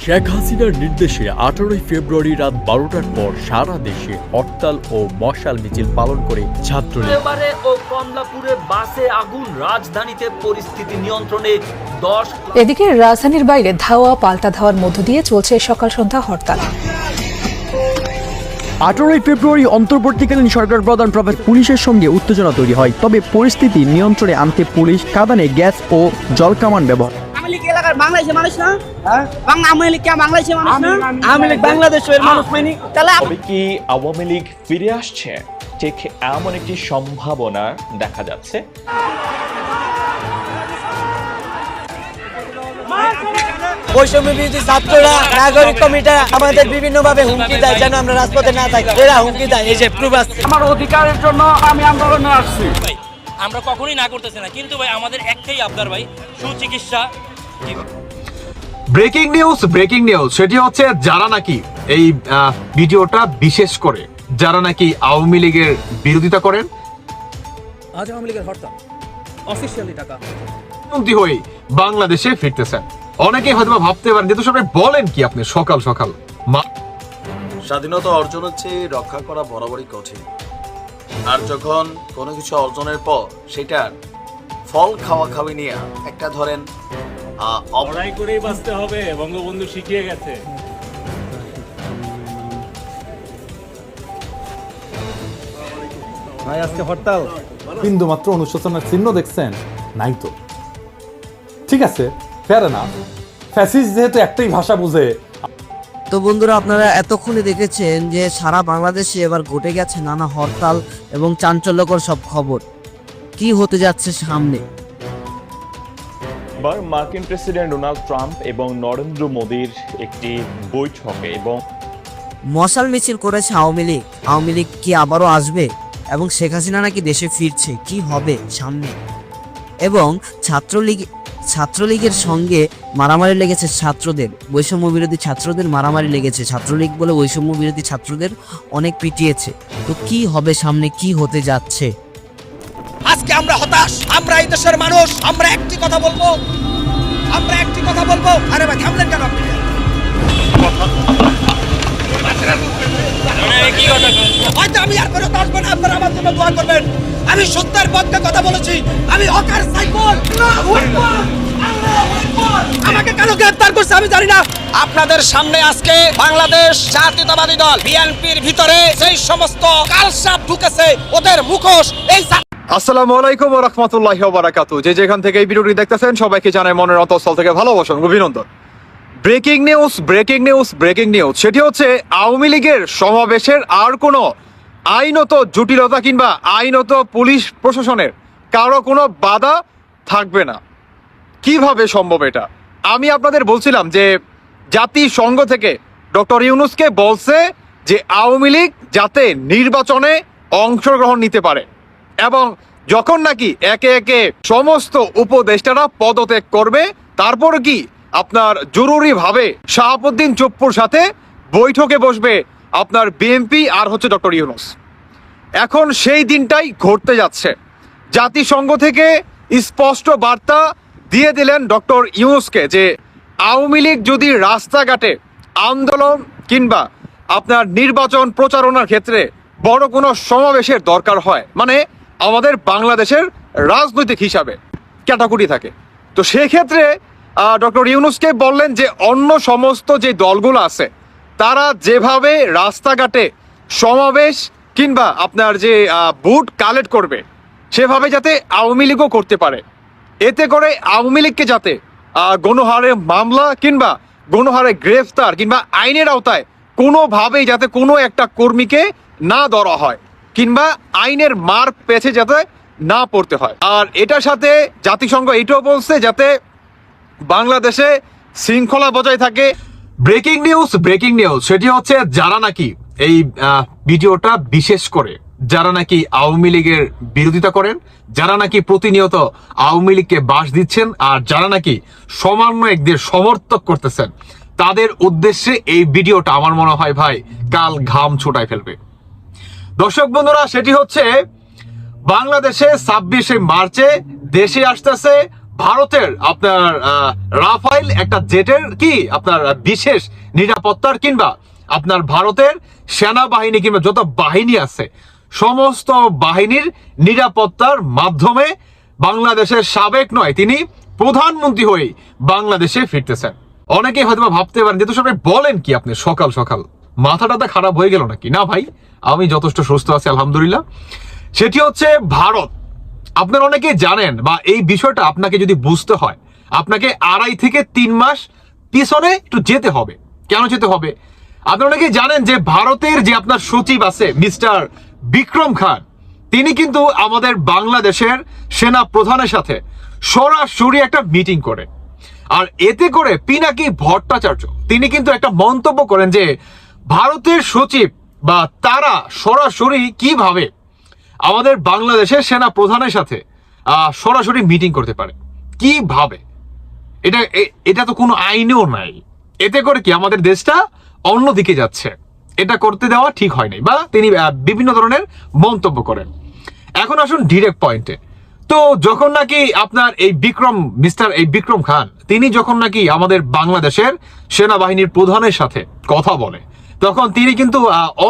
শেখ হাসিনার নির্দেশে 18 ফেব্রুয়ারি রাত 12টার পর সারা দেশে হরতাল ও মশাল মিছিল পালন করে ছাত্রলীগ। এবারে ও কমলাপুরে বাসে আগুন, রাজধানীতে পরিস্থিতি নিয়ন্ত্রণে 10। এদিকে রাজধানীর বাইরে ধাওয়া পাল্টা ধাওয়ার মধ্য দিয়ে চলছে সকাল সন্ধ্যা হরতাল। 18 ফেব্রুয়ারি অন্তর্বর্তীকালীন সরকার প্রধান প্রফেসর পুলিশের সঙ্গে উত্তেজনা তৈরি হয়, তবে পরিস্থিতি নিয়ন্ত্রণে আনতে পুলিশ কাঁদানে গ্যাস ও জলকামান ব্যবহার। তবে কি আওয়ামী লীগ ফিরে আসছে? ঠিক এমন একটি সম্ভাবনা দেখা যাচ্ছে। বৈষম্য বিরোধী ছাত্ররা, নাগরিক কমিটি আমাদের বিভিন্ন ভাবে হুমকি দেয় যেন আমরা রাজপথে না থাকি। এরা হুমকি দেয়, এই যে প্রুফ আছে। আমার অধিকারের জন্য আমি আন্দোলনে আসছি। আমরা কখনোই না করতেছি না, কিন্তু ভাই আমাদের একটাই আবদার ভাই, সুচিকিৎসা। ব্রেকিং নিউজ সেটি হচ্ছে যারা নাকি এই ভিডিওটা বিশেষ করে যারা নাকি আওয়ামী লীগের বিরোধিতা করেন, আজ আওয়ামী লীগের হরতাল অফিশিয়ালি টাকা মন্ত্রী হয়ে বাংলাদেশে ফিরতেছেন। অনেকেই হয়তো ভাবতে পারেন যে সবাই বলেন কি আপনি সকাল সকাল। স্বাধীনতা অর্জন হচ্ছে রক্ষা করা বরাবরই কঠিন, আর যখন কোনো কিছু অর্জনের পর সেটার ফল খাওয়া খাওয়ি নিয়ে একটা ধরেন লড়াই করেই বাঁচতে হবে, বঙ্গবন্ধু শিখিয়ে গেছে। ভাই আজকে হরতাল, বিন্দু মাত্র অনুশোচনার চিহ্ন দেখছেন? নাই তো। ঠিক আছে, ফের না, ফ্যাসিস্ট যেহেতু একটাই ভাষা বুঝে। তো বন্ধুরা, আপনারা এতক্ষণে দেখেছেন যে সারা বাংলাদেশে এবার ঘটে গেছে নানা হরতাল এবং চাঞ্চল্যকর সব খবর। কি হতে যাচ্ছে সামনে? এবার মার্কিন প্রেসিডেন্ট ডোনাল্ড ট্রাম্প এবং নরেন্দ্র মোদীর একটি বৈঠকে এবং মশাল মিছিল করেছে আওয়ামী লীগ। আওয়ামী লীগ কি আবারও আসবে? এবং শেখ হাসিনা নাকি দেশে ফিরছে, কি হবে সামনে? এবং ছাত্রলীগের সঙ্গে মারামারি লেগেছে ছাত্রদের, বৈষম্য বিরোধী ছাত্রদের মারামারি লেগেছে। ছাত্রলীগ বলে বৈষম্য বিরোধী ছাত্রদের অনেক পিটিয়েছে। তো কি হবে সামনে, কি হতে যাচ্ছে? আজকে আমরা হতাশ, আমরা এই দেশের মানুষ, আমরা একটি কথা বলবো। আরে ভাই থামলেন কেন আপনি? হয়তো আমি আর কোনো আসবো না, আপনারা আমার জন্য দোয়া করবেন। আমি সত্যের পক্ষে কথা বলেছি, আমি হকার সাইকল। আমাকে কেন গ্রেফতার করছে আমি জানি না। আপনাদের সামনে আজকে বাংলাদেশ জাতীয়তাবাদী দল বিএনপির ভিতরে সেই সমস্ত কালসাপ ঢুকেছে, ওদের মুখোশ এই। আসসালামু আলাইকুম ওয়া রাহমাতুল্লাহি ওয়া বারাকাতুহু। যে যেখান থেকে এই ভিডিওটি দেখতেছেন সবাইকে জানাই মনের অন্তঃস্থল থেকে ভালোবাসা ও অভিনন্দন। ব্রেকিং নিউজ সেটি হচ্ছে আওয়ামী লীগের সমাবেশের আর কোনো আইনত জটিলতা কিংবা আইনত পুলিশ প্রশাসনের কারো কোনো বাধা থাকবে না। কিভাবে সম্ভব এটা? আমি আপনাদের বলছিলাম যে জাতিসংঘ থেকে ডক্টর ইউনূসকে বলছে যে আওয়ামী লীগ যাতে নির্বাচনে অংশগ্রহণ নিতে পারে, এবং যখন নাকি একে একে সমস্ত উপদেষ্টারা পদত্যাগ করবে, তারপর কি আপনার জরুরিভাবে শাহাবুদ্দিন চুপ্পুর সাথে বৈঠকে বসবে আপনার বিএনপি আর হচ্ছে ডক্টর ইউনূস। এখন সেই দিনটাই ঘটতে যাচ্ছে। জাতিসংঘ থেকে স্পষ্ট বার্তা দিয়ে দিলেন ডক্টর ইউনূসকে যে আওয়ামী লীগ যদি রাস্তাঘাটে আন্দোলন কিংবা আপনার নির্বাচন প্রচারণার ক্ষেত্রে বড় কোনো সমাবেশের দরকার হয়, মানে আমাদের বাংলাদেশের রাজনৈতিক হিসাবে ক্যাটাগরি থাকে, তো সেক্ষেত্রে ডক্টর ইউনূসকে বললেন যে অন্য সমস্ত যে দলগুলো আছে তারা যেভাবে রাস্তাঘাটে সমাবেশ কিংবা আপনার যে ভোট কালেক্ট করবে সেভাবে যাতে আওয়ামী লীগও করতে পারে। এতে করে আওয়ামী লীগকে যাতে গণহারে মামলা কিংবা গণহারে গ্রেফতার কিংবা আইনের আওতায় কোনোভাবেই যাতে কোনো একটা কর্মীকে না ধরা হয় কিংবা আইনের মার পেছে যাতে না পড়তে হয়। আর এটার সাথে জাতিসংঘ এটাও বলছে যাতে বাংলাদেশে শৃঙ্খলা বজায় থাকে। ব্রেকিং নিউজ সেটি হচ্ছে যারা নাকি এই ভিডিওটা বিশেষ করে যারা নাকি আওয়ামী লীগের বিরোধিতা করেন, যারা নাকি প্রতিনিয়ত আওয়ামী লীগকে বাস দিচ্ছেন, আর যারা নাকি সমন্বয়কদের সমর্থক করতেছেন, তাদের উদ্দেশ্যে এই ভিডিওটা আমার মনে হয় ভাই কাল ঘাম ছুটায় ফেলবে। দর্শক বন্ধুরা, সেটি হচ্ছে বাংলাদেশে 26শে মার্চে দেশে আসতেছে ভারতের আপনার রাফাইল একটা জেটের কি আপনার বিশেষ নিরাপত্তার কিংবা আপনার ভারতের সেনাবাহিনী কিংবা যত বাহিনী আছে সমস্ত বাহিনীর নিরাপত্তার মাধ্যমে বাংলাদেশের সাবেক নয় তিনি প্রধানমন্ত্রী হয়ে বাংলাদেশে ফিরতেছেন। অনেকে হয়তো ভাবতে পারেন যে তো সবাই বলেন কি আপনি সকাল সকাল মাথাটা খারাপ হয়ে গেল নাকি? না ভাই, আমি যথেষ্ট সুস্থ আছি আলহামদুলিল্লাহ। সেটি হচ্ছে ভারত। আপনারা অনেকেই জানেন বা এই বিষয়টা আপনাকে যদি বুঝতে হয় আপনাকে 2.5 থেকে 3 মাস পিছনে একটু যেতে হবে। কেন যেতে হবে? আপনারা অনেকেই জানেন যে ভারতের যে আপনার সচিব আছে মিস্টার বিক্রম খান, তিনি কিন্তু আমাদের বাংলাদেশের সেনা প্রধানের সাথে সরাসরি একটা মিটিং করে। আর এতে করে পিনাকি ভট্টাচার্য তিনি কিন্তু একটা মন্তব্য করেন যে ভারতের সচিব বা তারা সরাসরি কিভাবে আমাদের বাংলাদেশের সেনা প্রধানের সাথে সরাসরি মিটিং করতে পারে, কিভাবে? এটা তো কোনো আইনেও নাই। এতে করে কি আমাদের দেশটা অন্যদিকে যাচ্ছে, এটা করতে দেওয়া ঠিক হয় নাই, বা তিনি বিভিন্ন ধরনের মন্তব্য করেন। এখন আসুন ডিরেক্ট পয়েন্টে। তো যখন নাকি আপনার এই বিক্রম খান তিনি যখন নাকি আমাদের বাংলাদেশের সেনাবাহিনীর প্রধানের সাথে কথা বলে তখন তিনি কিন্তু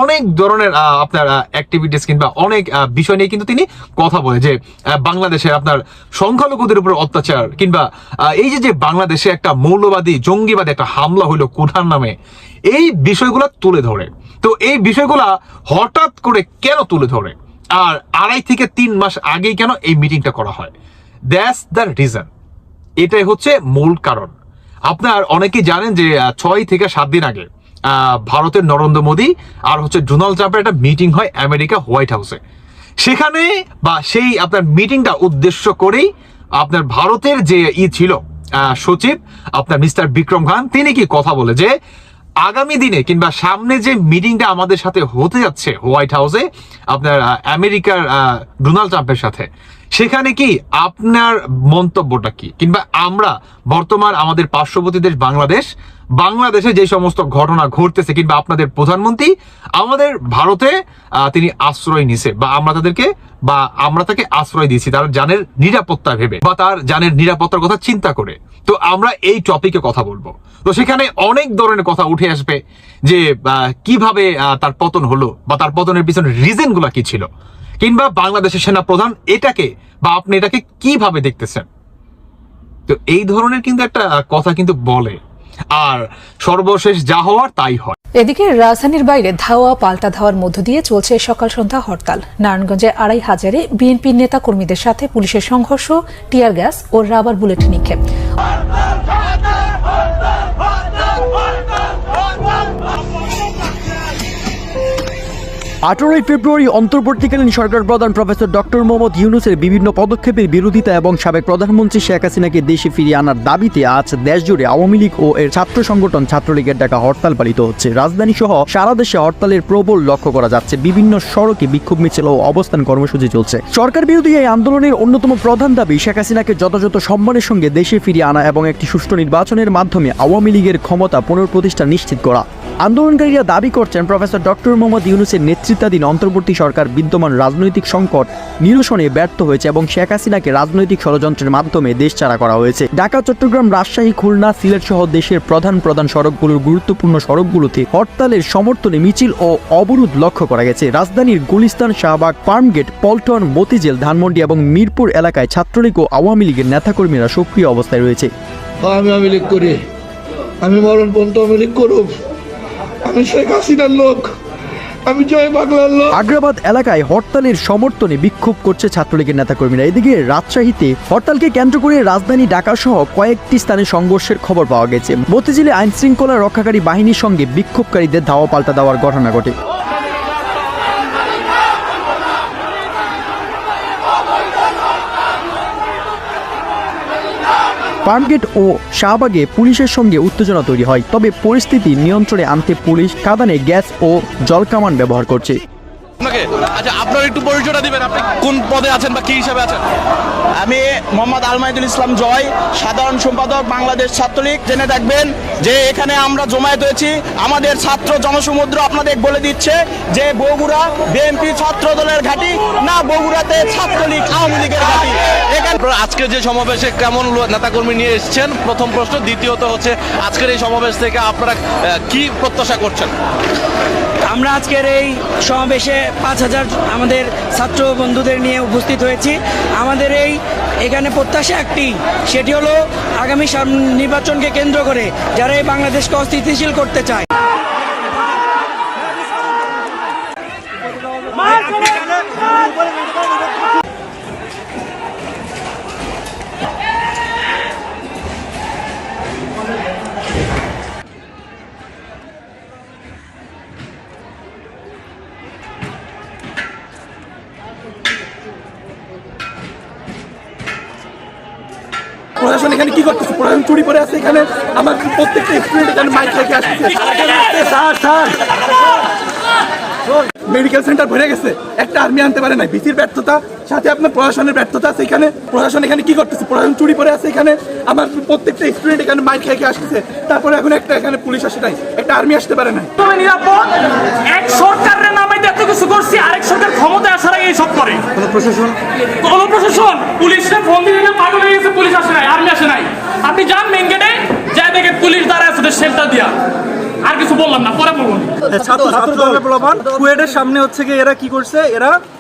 অনেক ধরনের আপনার অ্যাক্টিভিটিস কিংবা অনেক বিষয় নিয়ে কিন্তু তিনি কথা বলে যে বাংলাদেশের আপনার সংখ্যালঘুদের উপর অত্যাচার কিংবা এই যে বাংলাদেশে একটা মৌলবাদী জঙ্গিবাদী একটা হামলা হইলো কুঠার নামে, এই বিষয়গুলো তুলে ধরে। তো এই বিষয়গুলা হঠাৎ করে কেন তুলে ধরে আর 2.5 থেকে 3 মাস আগেই কেন এই মিটিংটা করা হয়? That's the reason. এটাই হচ্ছে মূল কারণ। আপনার অনেকেই জানেন যে 6 থেকে 7 দিন আগে ভারতের নরেন্দ্র মোদী আর হচ্ছে ডোনাল্ড ট্রাম্পের একটা মিটিং হয় আমেরিকা হোয়াইট হাউসে। সেখানে বা সেই আপনার মিটিংটা উদ্দেশ্য করেই আপনার ভারতের যে ছিল সচিব আপনার মিস্টার বিক্রম খান তিনি কি কথা বলে যে আগামী দিনে কিংবা সামনে যে মিটিংটা আমাদের সাথে হতে যাচ্ছে হোয়াইট হাউসে আপনার আমেরিকার ডোনাল্ড ট্রাম্পের সাথে, সেখানে কি আপনার মন্তব্যটা কি? কিংবা আমরা বর্তমান আমাদের পার্শ্ববর্তী দেশ বাংলাদেশে যে সমস্ত ঘটনা ঘটতেছে কিংবা আপনাদের প্রধানমন্ত্রী আমাদের ভারতে তিনি আশ্রয় নিছে বা আমরা তাকে আশ্রয় দিয়েছি তার জানের নিরাপত্তা ভেবে বা তার জানের নিরাপত্তার কথা চিন্তা করে। তো আমরা এই টপিকে কথা বলবো। তো সেখানে অনেক ধরনের কথা উঠে আসবে যে কিভাবে তার পতন হলো বা তার পতনের পিছনে রিজন গুলা কি ছিল, কিংবা বাংলাদেশের সেনা প্রধান এটাকে বা আপনি এটাকে কিভাবে দেখতেছেন। তো এই ধরনের কিন্তু একটা কথা কিন্তু বলে, আর সর্বশেষ যা হওয়ার তাই হয়। এদিকে রাজধানীর বাইরে ধাওয়া পাল্টা ধাওয়ার মধ্য দিয়ে চলছে সকাল সন্ধ্যা হরতাল। নারায়ণগঞ্জে 2,500 বিএনপির নেতা কর্মীদের সাথে পুলিশের সংঘর্ষ, টিয়ার গ্যাস ও রাবার বুলেট নিক্ষেপ। 18 ফেব্রুয়ারি অন্তর্বর্তীকালীন সরকার প্রধান প্রফেসর ডক্টর মোহাম্মদ ইউনূসের বিভিন্ন পদক্ষেপের বিরোধিতা এবং সাবেক প্রধানমন্ত্রী শেখ হাসিনাকে দেশে ফিরিয়ে আনার দাবিতে আজ দেশজুড়ে আওয়ামী লীগ ও এর ছাত্র সংগঠন ছাত্রলীগের ডাকা হরতাল পালিত হচ্ছে। রাজধানী সহ সারা দেশে হরতালের প্রবল লক্ষ্য করা যাচ্ছে। বিভিন্ন সড়কে বিক্ষোভ মিছিল ও অবস্থান কর্মসূচি চলছে। সরকার বিরোধী এই আন্দোলনের অন্যতম প্রধান দাবি শেখ হাসিনাকে যথাযথ সম্মানের সঙ্গে দেশে ফিরিয়ে আনা এবং একটি সুষ্ঠু নির্বাচনের মাধ্যমে আওয়ামী লীগের ক্ষমতা পুনঃপ্রতিষ্ঠা নিশ্চিত করা। আন্দোলনকারীরা দাবি করছেন প্রফেসর ডক্টর মোহাম্মদ ইউনূসের নেতৃত্বাধীন অন্তর্বর্তী সরকার বিদ্যমান রাজনৈতিক সংকট নিরসনে ব্যর্থ হয়েছে এবং শেখ হাসিনাকে রাজনৈতিক ষড়যন্ত্রের মাধ্যমে দেশছাড়া করা হয়েছে। ঢাকা, চট্টগ্রাম, রাজশাহী, খুলনা, সিলেট সহ দেশের প্রধান সড়কগুলোর গুরুত্বপূর্ণ সড়কগুলোতে হরতালের সমর্থনে মিছিল ও অবরোধ লক্ষ্য করা গেছে। রাজধানীর গুলিস্তান, শাহবাগ, ফার্মগেট, পল্টন, মতিঝিল, ধানমন্ডি এবং মিরপুর এলাকায় ছাত্রলীগ ও আওয়ামী লীগের নেতাকর্মীরা সক্রিয় অবস্থায় রয়েছে। আমি আওয়ামী লীগ করি, আমি মরণ পর্যন্ত আওয়ামী লীগ করব, আমি শেখ হাসিনার লোক, আমি জয় বাংলার লোক। আগ্রাবাদ এলাকায় হরতালের সমর্থনে বিক্ষোভ করছে ছাত্রলীগের নেতাকর্মীরা। এদিকে রাজশাহীতে হরতালকে কেন্দ্র করে রাজধানী ঢাকা সহ কয়েকটি স্থানে সংঘর্ষের খবর পাওয়া গেছে। মতিঝিলে আইন শৃঙ্খলা রক্ষাকারী বাহিনীর সঙ্গে বিক্ষোভকারীদের ধাওয়া পাল্টা দেওয়ার ঘটনা ঘটে। ফার্মগেট ও শাহবাগে পুলিশের সঙ্গে উত্তেজনা তৈরি হয়, তবে পরিস্থিতি নিয়ন্ত্রণে আনতে পুলিশ কাঁদানে গ্যাস ও জলকামান ব্যবহার করছে। আপনার একটু পরিচয়টা দিবেন, আপনি কোন পদে আছেন বা কি হিসাবে আছেন? আমি মোহাম্মদ আলমাইদুল ইসলাম জয়, সাধারণ সম্পাদক বাংলাদেশ ছাত্রলীগ। জেনে থাকবেন যে এখানে আমরা জমায়েত হয়েছি, আমাদের ছাত্র জনসমুদ্র আপনাদের বলে দিচ্ছে যে বগুড়া বিএনপি ছাত্র দলের ঘাঁটি না, বগুড়াতে ছাত্রলীগ আওয়ামী লীগের ঘাঁটি। এখানে আজকে যে সমাবেশে কেমন নেতাকর্মী নিয়ে এসেছেন, প্রথম প্রশ্ন। দ্বিতীয়ত হচ্ছে আজকের এই সমাবেশ থেকে আপনারা কি প্রত্যাশা করছেন? আমরা আজকের এই সমাবেশে 5000 আমাদের ছাত্র বন্ধুদের নিয়ে উপস্থিত হয়েছি। আমাদের এখানে প্রত্যাশা একটি, সেটি হলো আগামী নির্বাচনকে কেন্দ্র করে যারা এই বাংলাদেশকে অস্থিতিশীল করতে চায়। প্রশাসন এখানে কি করতেছে? প্রশাসন চুরি করে আছে এখানে। আমার প্রত্যেকটা স্টুডেন্ট এখানে মাইক রেখে আসছে। মেডিকেল সেন্টার ভরে গেছে, একটা আর্মি আনতে পারে না। বিসির ব্যর্থতা, সাথে আপনার প্রশাসনের ব্যর্থতা আছে এখানে। প্রশাসন এখানে কি করতেছে? প্রশাসন চুরি করে আছে এখানে। আমার প্রত্যেকটা স্টুডেন্ট এখানে মাইক রেখে আসতেছে, তারপরে এখন একটা এখানে পুলিশ আসে নাই, একটা আর্মি আসতে পারে না। নিরাপদ এক সরকারের নামে এত কিছু করছি, আরেক সরকার ক্ষমতায় আসার আগে এইসব করে। কোন প্রশাসন পুলিশে ফোন দিয়ে পাগল হয়ে গেছে, পুলিশ আসে নাই, আর্মি আসে নাই। আপনি যান মেইন গেটে, যা দেখে পুলিশ দাঁড়ায় আছে শেল্টার দিয়া। আর কিছু বললাম না, পরে বলবো। কুয়েটের সামনে হচ্ছে কি এরা কি করছে,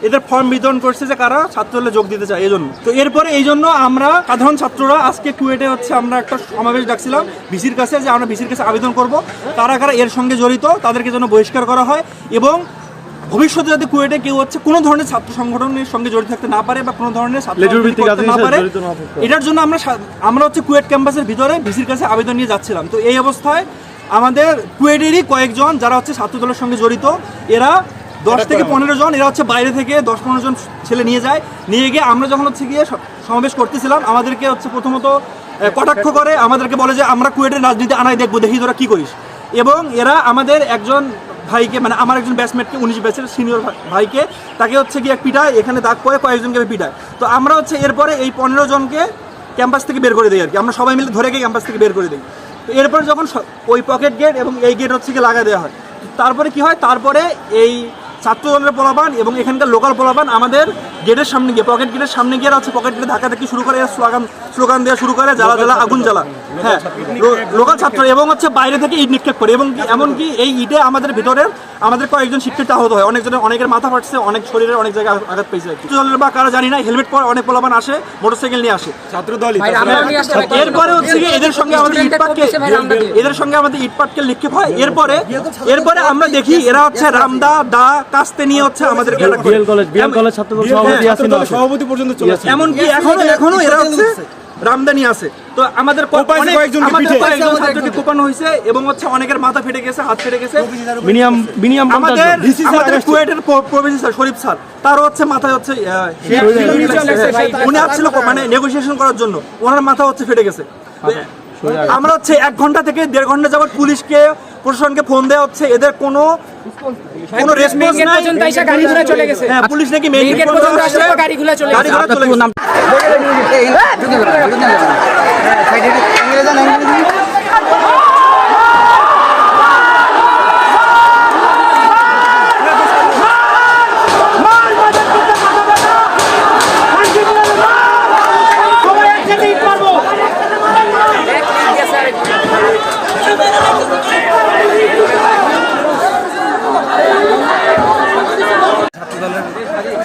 এদের ফর্ম বিতরণ করছে যে কারা ছাত্র দলে যোগ দিতে চায়। এই জন্য তো এরপরে এই জন্য আমরা সাধারণ ছাত্ররা আজকে কুয়েটে হচ্ছে আমরা একটা সমাবেশ ডাকছিলাম ভিসির কাছে, যে আমরা ভিসির কাছে আবেদন করব কারা কারা এর সঙ্গে জড়িত তাদেরকে যেন বহিষ্কার করা হয়, এবং ভবিষ্যতে যাতে কুয়েটে কেউ হচ্ছে কোনো ধরনের ছাত্র সংগঠনের সঙ্গে জড়িত থাকতে না পারে বা কোনো ধরনের ছাত্র না পারে, এটার জন্য আমরা হচ্ছে কুয়েট ক্যাম্পাসের ভিতরে ভিসির কাছে আবেদন নিয়ে যাচ্ছিলাম। তো এই অবস্থায় আমাদের কুয়েটেরই কয়েকজন যারা হচ্ছে ছাত্র দলের সঙ্গে জড়িত, এরা 10 থেকে 15 জন, এরা হচ্ছে বাইরে থেকে 10-15 জন ছেলে নিয়ে যায়। নিয়ে গিয়ে আমরা যখন হচ্ছে গিয়ে সমাবেশ করতেছিলাম, আমাদেরকে হচ্ছে প্রথমত কটাক্ষ করে, আমাদেরকে বলে যে আমরা কুয়েটের রাজনীতি আনাই দেখবো, দেখি তোরা কি করিস। এবং এরা আমাদের একজন ভাইকে, মানে আমার একজন ব্যাচমেটকে, 19 ব্যাচের সিনিয়র ভাইকে, তাকে হচ্ছে গিয়ে পিটায়, এখানে দাগ করে কয়েকজনকে পিটায়। তো আমরা হচ্ছে এরপরে এই 15 জনকে ক্যাম্পাস থেকে বের করে দিই আর কি, আমরা সবাই মিলে ধরে গিয়ে ক্যাম্পাস থেকে বের করে দিই। তো এরপরে যখন ওই পকেট গেট এবং এই গেট হচ্ছে গিয়ে লাগা দেওয়া হয়, তারপরে কি হয়, তারপরে এই ছাত্র দলের পোলাপান এবং এখানকার লোকাল পোলাপান আমাদের গেটের সামনে গিয়ে, পকেট গেটের সামনে গিয়ে হচ্ছে পকেট গেটে ধাক্কাধাক্কি শুরু করে, স্লোগান দেওয়া শুরু করে, জ্বালা জ্বালা আগুন জ্বালা। হ্যাঁ, লোকাল ছাত্র, এবং হচ্ছে বাইরে থেকে ইট নিক্ষেপ করে, এবং এমনকি এই ইটে আমাদের ভিতরের আমাদের কয়েকজন শিক্ষিত আহত হয়, অনেকের মাথা ফাটছে, অনেক শরীরের অনেক জায়গায় আঘাত পেয়েছে। ছাত্র দলের বা কারা জানি না, হেলমেট পরে অনেক পোলাপান আসে, মোটরসাইকেল নিয়ে আসে ছাত্র দলই। এরপরে হচ্ছে গিয়ে এদের সঙ্গে আমাদের ইট পাটকেল নিক্ষেপ হয়। এরপরে আমরা দেখি এরা হচ্ছে রামদা দা কাস্তে নিয়ে হচ্ছে আমাদের সভাপতি পর্যন্ত চলে আসে, এমনকি এখনো এরা হচ্ছে রামদানি আছে। তো আমাদের ছাত্রকে কোপানো হয়েছে, এবং হচ্ছে অনেকের মাথা ফেটে গেছে, হাত ফেটে গেছে। আমাদের কুয়েটের প্রভিন্সি স্যার শরীফ স্যার, তারও হচ্ছে মাথায় হচ্ছে উনি আসছিল মানে নেগোসিয়েশন করার জন্য, ওনার মাথা হচ্ছে ফেটে গেছে। আমরা হচ্ছে 1 ঘন্টা থেকে 1.5 ঘন্টা যাবত পুলিশকে, প্রশাসনকে ফোন দেওয়া হচ্ছে, এদের কোনো রেসপন্স নাই। হ্যাঁ, পুলিশ নাকি মেইন গেট পর্যন্ত আসলে গাড়ি ঘোড়া চলে গেছে।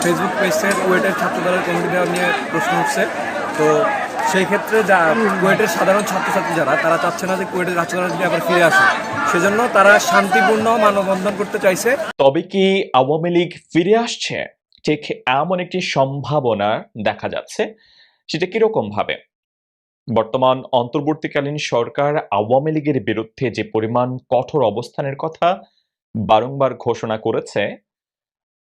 ফেসবুক পেজে কুয়েটের ছাত্রদলের কমিটি দেওয়া নিয়ে প্রশ্ন উঠছে। তো সেই ক্ষেত্রে কুয়েটের সাধারণ ছাত্রছাত্রী যারা, তারা চাচ্ছে না যে কুয়েটের ছাত্রদল যদি আবার ফিরে আসে, সেজন্য তারা শান্তিপূর্ণ মানববন্ধন করতে চাইছে। তবে কি আওয়ামী লীগ ফিরে আসছে? ঠিক এমন একটি সম্ভাবনা দেখা যাচ্ছে। সেটা কিরকম ভাবে? বর্তমান অন্তর্বর্তীকালীন সরকার আওয়ামী লীগের বিরুদ্ধে যে পরিমাণ কঠোর অবস্থানের কথা বারংবার ঘোষণা করেছে,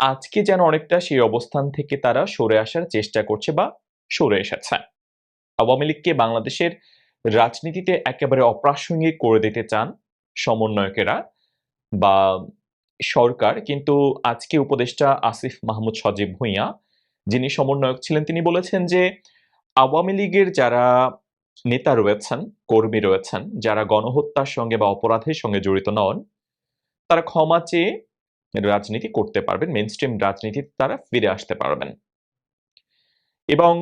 আজকে যেন অনেকটা সেই অবস্থান থেকে তারা সরে আসার চেষ্টা করছে বা সরে এসেছে। আওয়ামী লীগকে বাংলাদেশের রাজনীতিতে একেবারে অপ্রাসঙ্গিক করে দিতে চান সমন্বয়কেরা, বা সরকার কিন্তু আজকে উপদেষ্টা আসিফ মাহমুদ সজীব ভুঁইয়া, যিনি সমন্বয়ক ছিলেন, তিনি বলেছেন যে আওয়ামী লীগের যারা নেতা রয়েছেন, কর্মী রয়েছেন, যারা গণহত্যার সঙ্গে বা অপরাধের সঙ্গে জড়িত নন, তারা ক্ষমা চেয়ে রাজনীতি করতে পারবেন, মেইনস্ট্রিম রাজনীতিতে তারা ফিরে আসতে পারবেন। এবং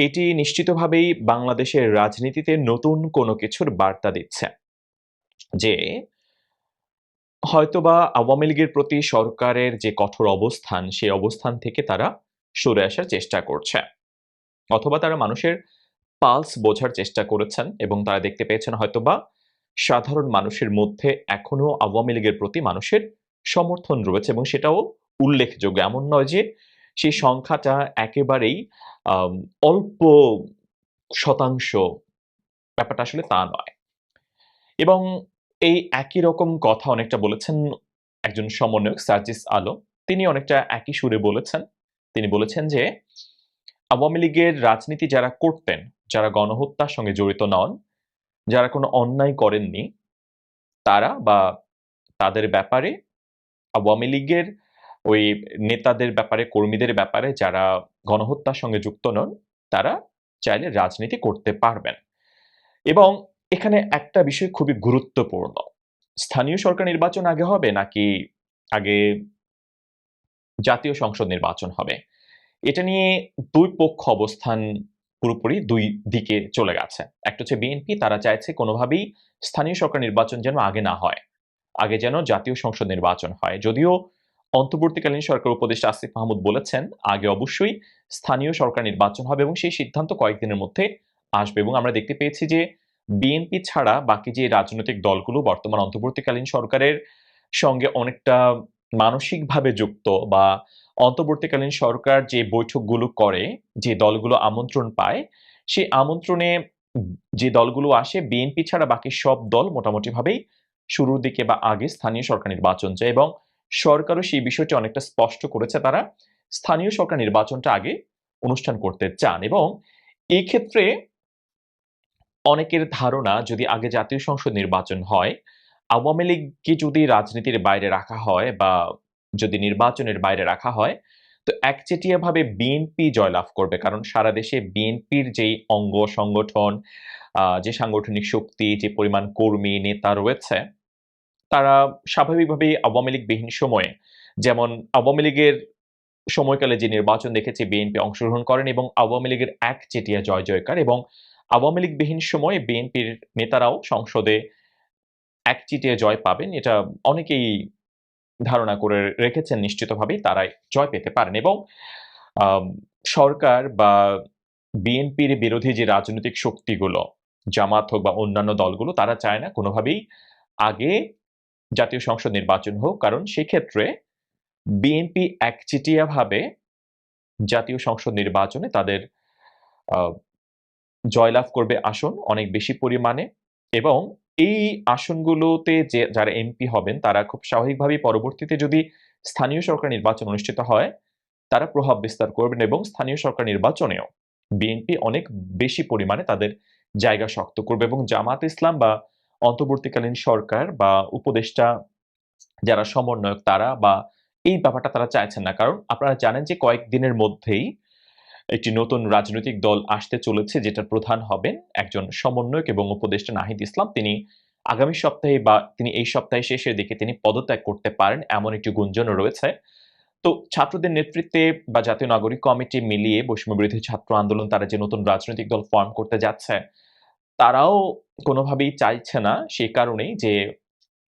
এটি নিশ্চিতভাবেই বাংলাদেশের রাজনীতিতে নতুন কোনো কিছুর বার্তা দিচ্ছে যে হয়তোবা আওয়ামী লীগের প্রতি সরকারের যে কঠোর অবস্থান, সেই অবস্থান থেকে তারা সরে আসার চেষ্টা করছে, অথবা তারা মানুষের পালস বোঝার চেষ্টা করেছেন এবং তারা দেখতে পেয়েছেন হয়তোবা সাধারণ মানুষের মধ্যে এখনো আওয়ামী লীগের প্রতি মানুষের সমর্থন রয়েছে এবং সেটাও উল্লেখযোগ্য। এমন নয় যে সেই সংখ্যাটা একেবারেই অল্প শতাংশ, ব্যাপারটা আসলে তা নয়। এবং এই একই রকম কথা অনেকটা বলেছেন একজন সমন্বয়ক সার্জিস আলম, তিনি অনেকটা একই সুরে বলেছেন। তিনি বলেছেন যে আওয়ামী লীগের রাজনীতি যারা করতেন, যারা গণহত্যার সঙ্গে জড়িত নন, যারা কোনো অন্যায় করেননি, তারা বা তাদের ব্যাপারে, আওয়ামী লীগের ওই নেতাদের ব্যাপারে, কর্মীদের ব্যাপারে যারা গণহত্যার সঙ্গে যুক্ত নন, তারা চাইলে রাজনীতি করতে পারবেন। এবং এখানে একটা বিষয় খুবই গুরুত্বপূর্ণ, স্থানীয় সরকার নির্বাচন আগে হবে নাকি আগে জাতীয় সংসদ নির্বাচন হবে, এটা নিয়ে দুই পক্ষ অবস্থান পুরোপুরি দুই দিকে চলে গেছে। একটা হচ্ছে বিএনপি, তারা চাইছে কোনোভাবেই স্থানীয় সরকার নির্বাচন যেন আগে না হয়, আগে যেন জাতীয় সংসদ নির্বাচন হয়। যদিও অন্তর্বর্তীকালীন সরকার উপদেষ্টা আসিফ মাহমুদ বলেছেন আগে অবশ্যই স্থানীয় সরকার নির্বাচন হবে এবং সেই সিদ্ধান্ত কয়েকদিনের মধ্যে আসবে। এবং আমরা দেখতে পেয়েছি যে বিএনপি ছাড়া বাকি যে রাজনৈতিক দলগুলো বর্তমান অন্তর্বর্তীকালীন সরকারের সঙ্গে অনেকটা মানসিকভাবে যুক্ত, বা অন্তর্বর্তীকালীন সরকার যে বৈঠকগুলো করে, যে দলগুলো আমন্ত্রণ পায়, সেই আমন্ত্রণে যে দলগুলো আসে, বিএনপি ছাড়া বাকি সব দল মোটামুটিভাবেই শুরুর দিকে বা আগে স্থানীয় সরকার নির্বাচন চায় এবং সরকারও সেই বিষয়টি অনেকটা স্পষ্ট করেছে, তারা স্থানীয় সরকার নির্বাচনটা আগে অনুষ্ঠান করতে চান। এবং এই ক্ষেত্রে অনেকের ধারণা যদি আগে জাতীয় সংসদ নির্বাচন হয়, আওয়ামী লীগকে যদি রাজনীতির বাইরে রাখা হয় বা যদি নির্বাচনের বাইরে রাখা হয়, তো একচেটিয়াভাবে বিএনপি জয়লাভ করবে। কারণ সারা দেশে বিএনপির যেই অঙ্গ সংগঠন, যে সাংগঠনিক শক্তি, যে পরিমাণ কর্মী নেতা রয়েছে, তারা স্বাভাবিকভাবেই আওয়ামী লীগ বিহীন সময়ে, যেমন আওয়ামী লীগের সময়কালে যে নির্বাচন দেখেছে বিএনপি অংশগ্রহণ করেন এবং আওয়ামী লীগের একচেটিয়া জয় জয়কার, এবং আওয়ামী লীগ বিহীন সময়ে বিএনপির নেতারাও সংসদে একচেটিয়া জয় পাবেন, এটা অনেকেই ধারণা করে রেখেছেন নিশ্চিতভাবেই তারাই জয় পেতে পারেন। এবং সরকার বা বিএনপির বিরোধী যে রাজনৈতিক শক্তিগুলো, জামাত হোক বা অন্যান্য দলগুলো, তারা চায় না কোনোভাবেই আগে জাতীয় সংসদ নির্বাচন হোক, কারণ সেক্ষেত্রে বিএনপি একচেটিয়াভাবে জাতীয় সংসদ নির্বাচনে তাদের জয়লাভ করবে আসন অনেক বেশি পরিমাণে, এবং এই আসনগুলোতে যে যারা এমপি হবেন তারা খুব স্বাভাবিকভাবেই পরবর্তীতে যদি স্থানীয় সরকার নির্বাচন অনুষ্ঠিত হয়, তারা প্রভাব বিস্তার করবেন এবং স্থানীয় সরকার নির্বাচনেও বিএনপি অনেক বেশি পরিমাণে তাদের জায়গা শক্ত করবে। এবং জামাত ইসলাম বা অন্তর্বর্তীকালীন সরকার বা উপদেষ্টা যারা সমন্বয়ক, তারা বা এই ব্যাপারটা তারা চাইছেন না। কারণ আপনারা জানেন যে কয়েকদিনের মধ্যেই একটি নতুন রাজনৈতিক দল আসতে চলেছে, যেটার প্রধান হবেন একজন সমন্বয়ক এবং উপদেষ্টা নাহিদ ইসলাম। তিনি আগামী সপ্তাহে বা তিনি এই সপ্তাহে শেষের দিকে তিনি পদত্যাগ করতে পারেন, এমন একটি গুঞ্জনও রয়েছে। তো ছাত্রদের নেতৃত্বে বা জাতীয় নাগরিক কমিটি মিলিয়ে বৈষম্য বিরোধী ছাত্র আন্দোলন, তারা যে নতুন রাজনৈতিক দল ফর্ম করতে যাচ্ছে, তারাও কোনোভাবেই চাইছে না সেই কারণেই যে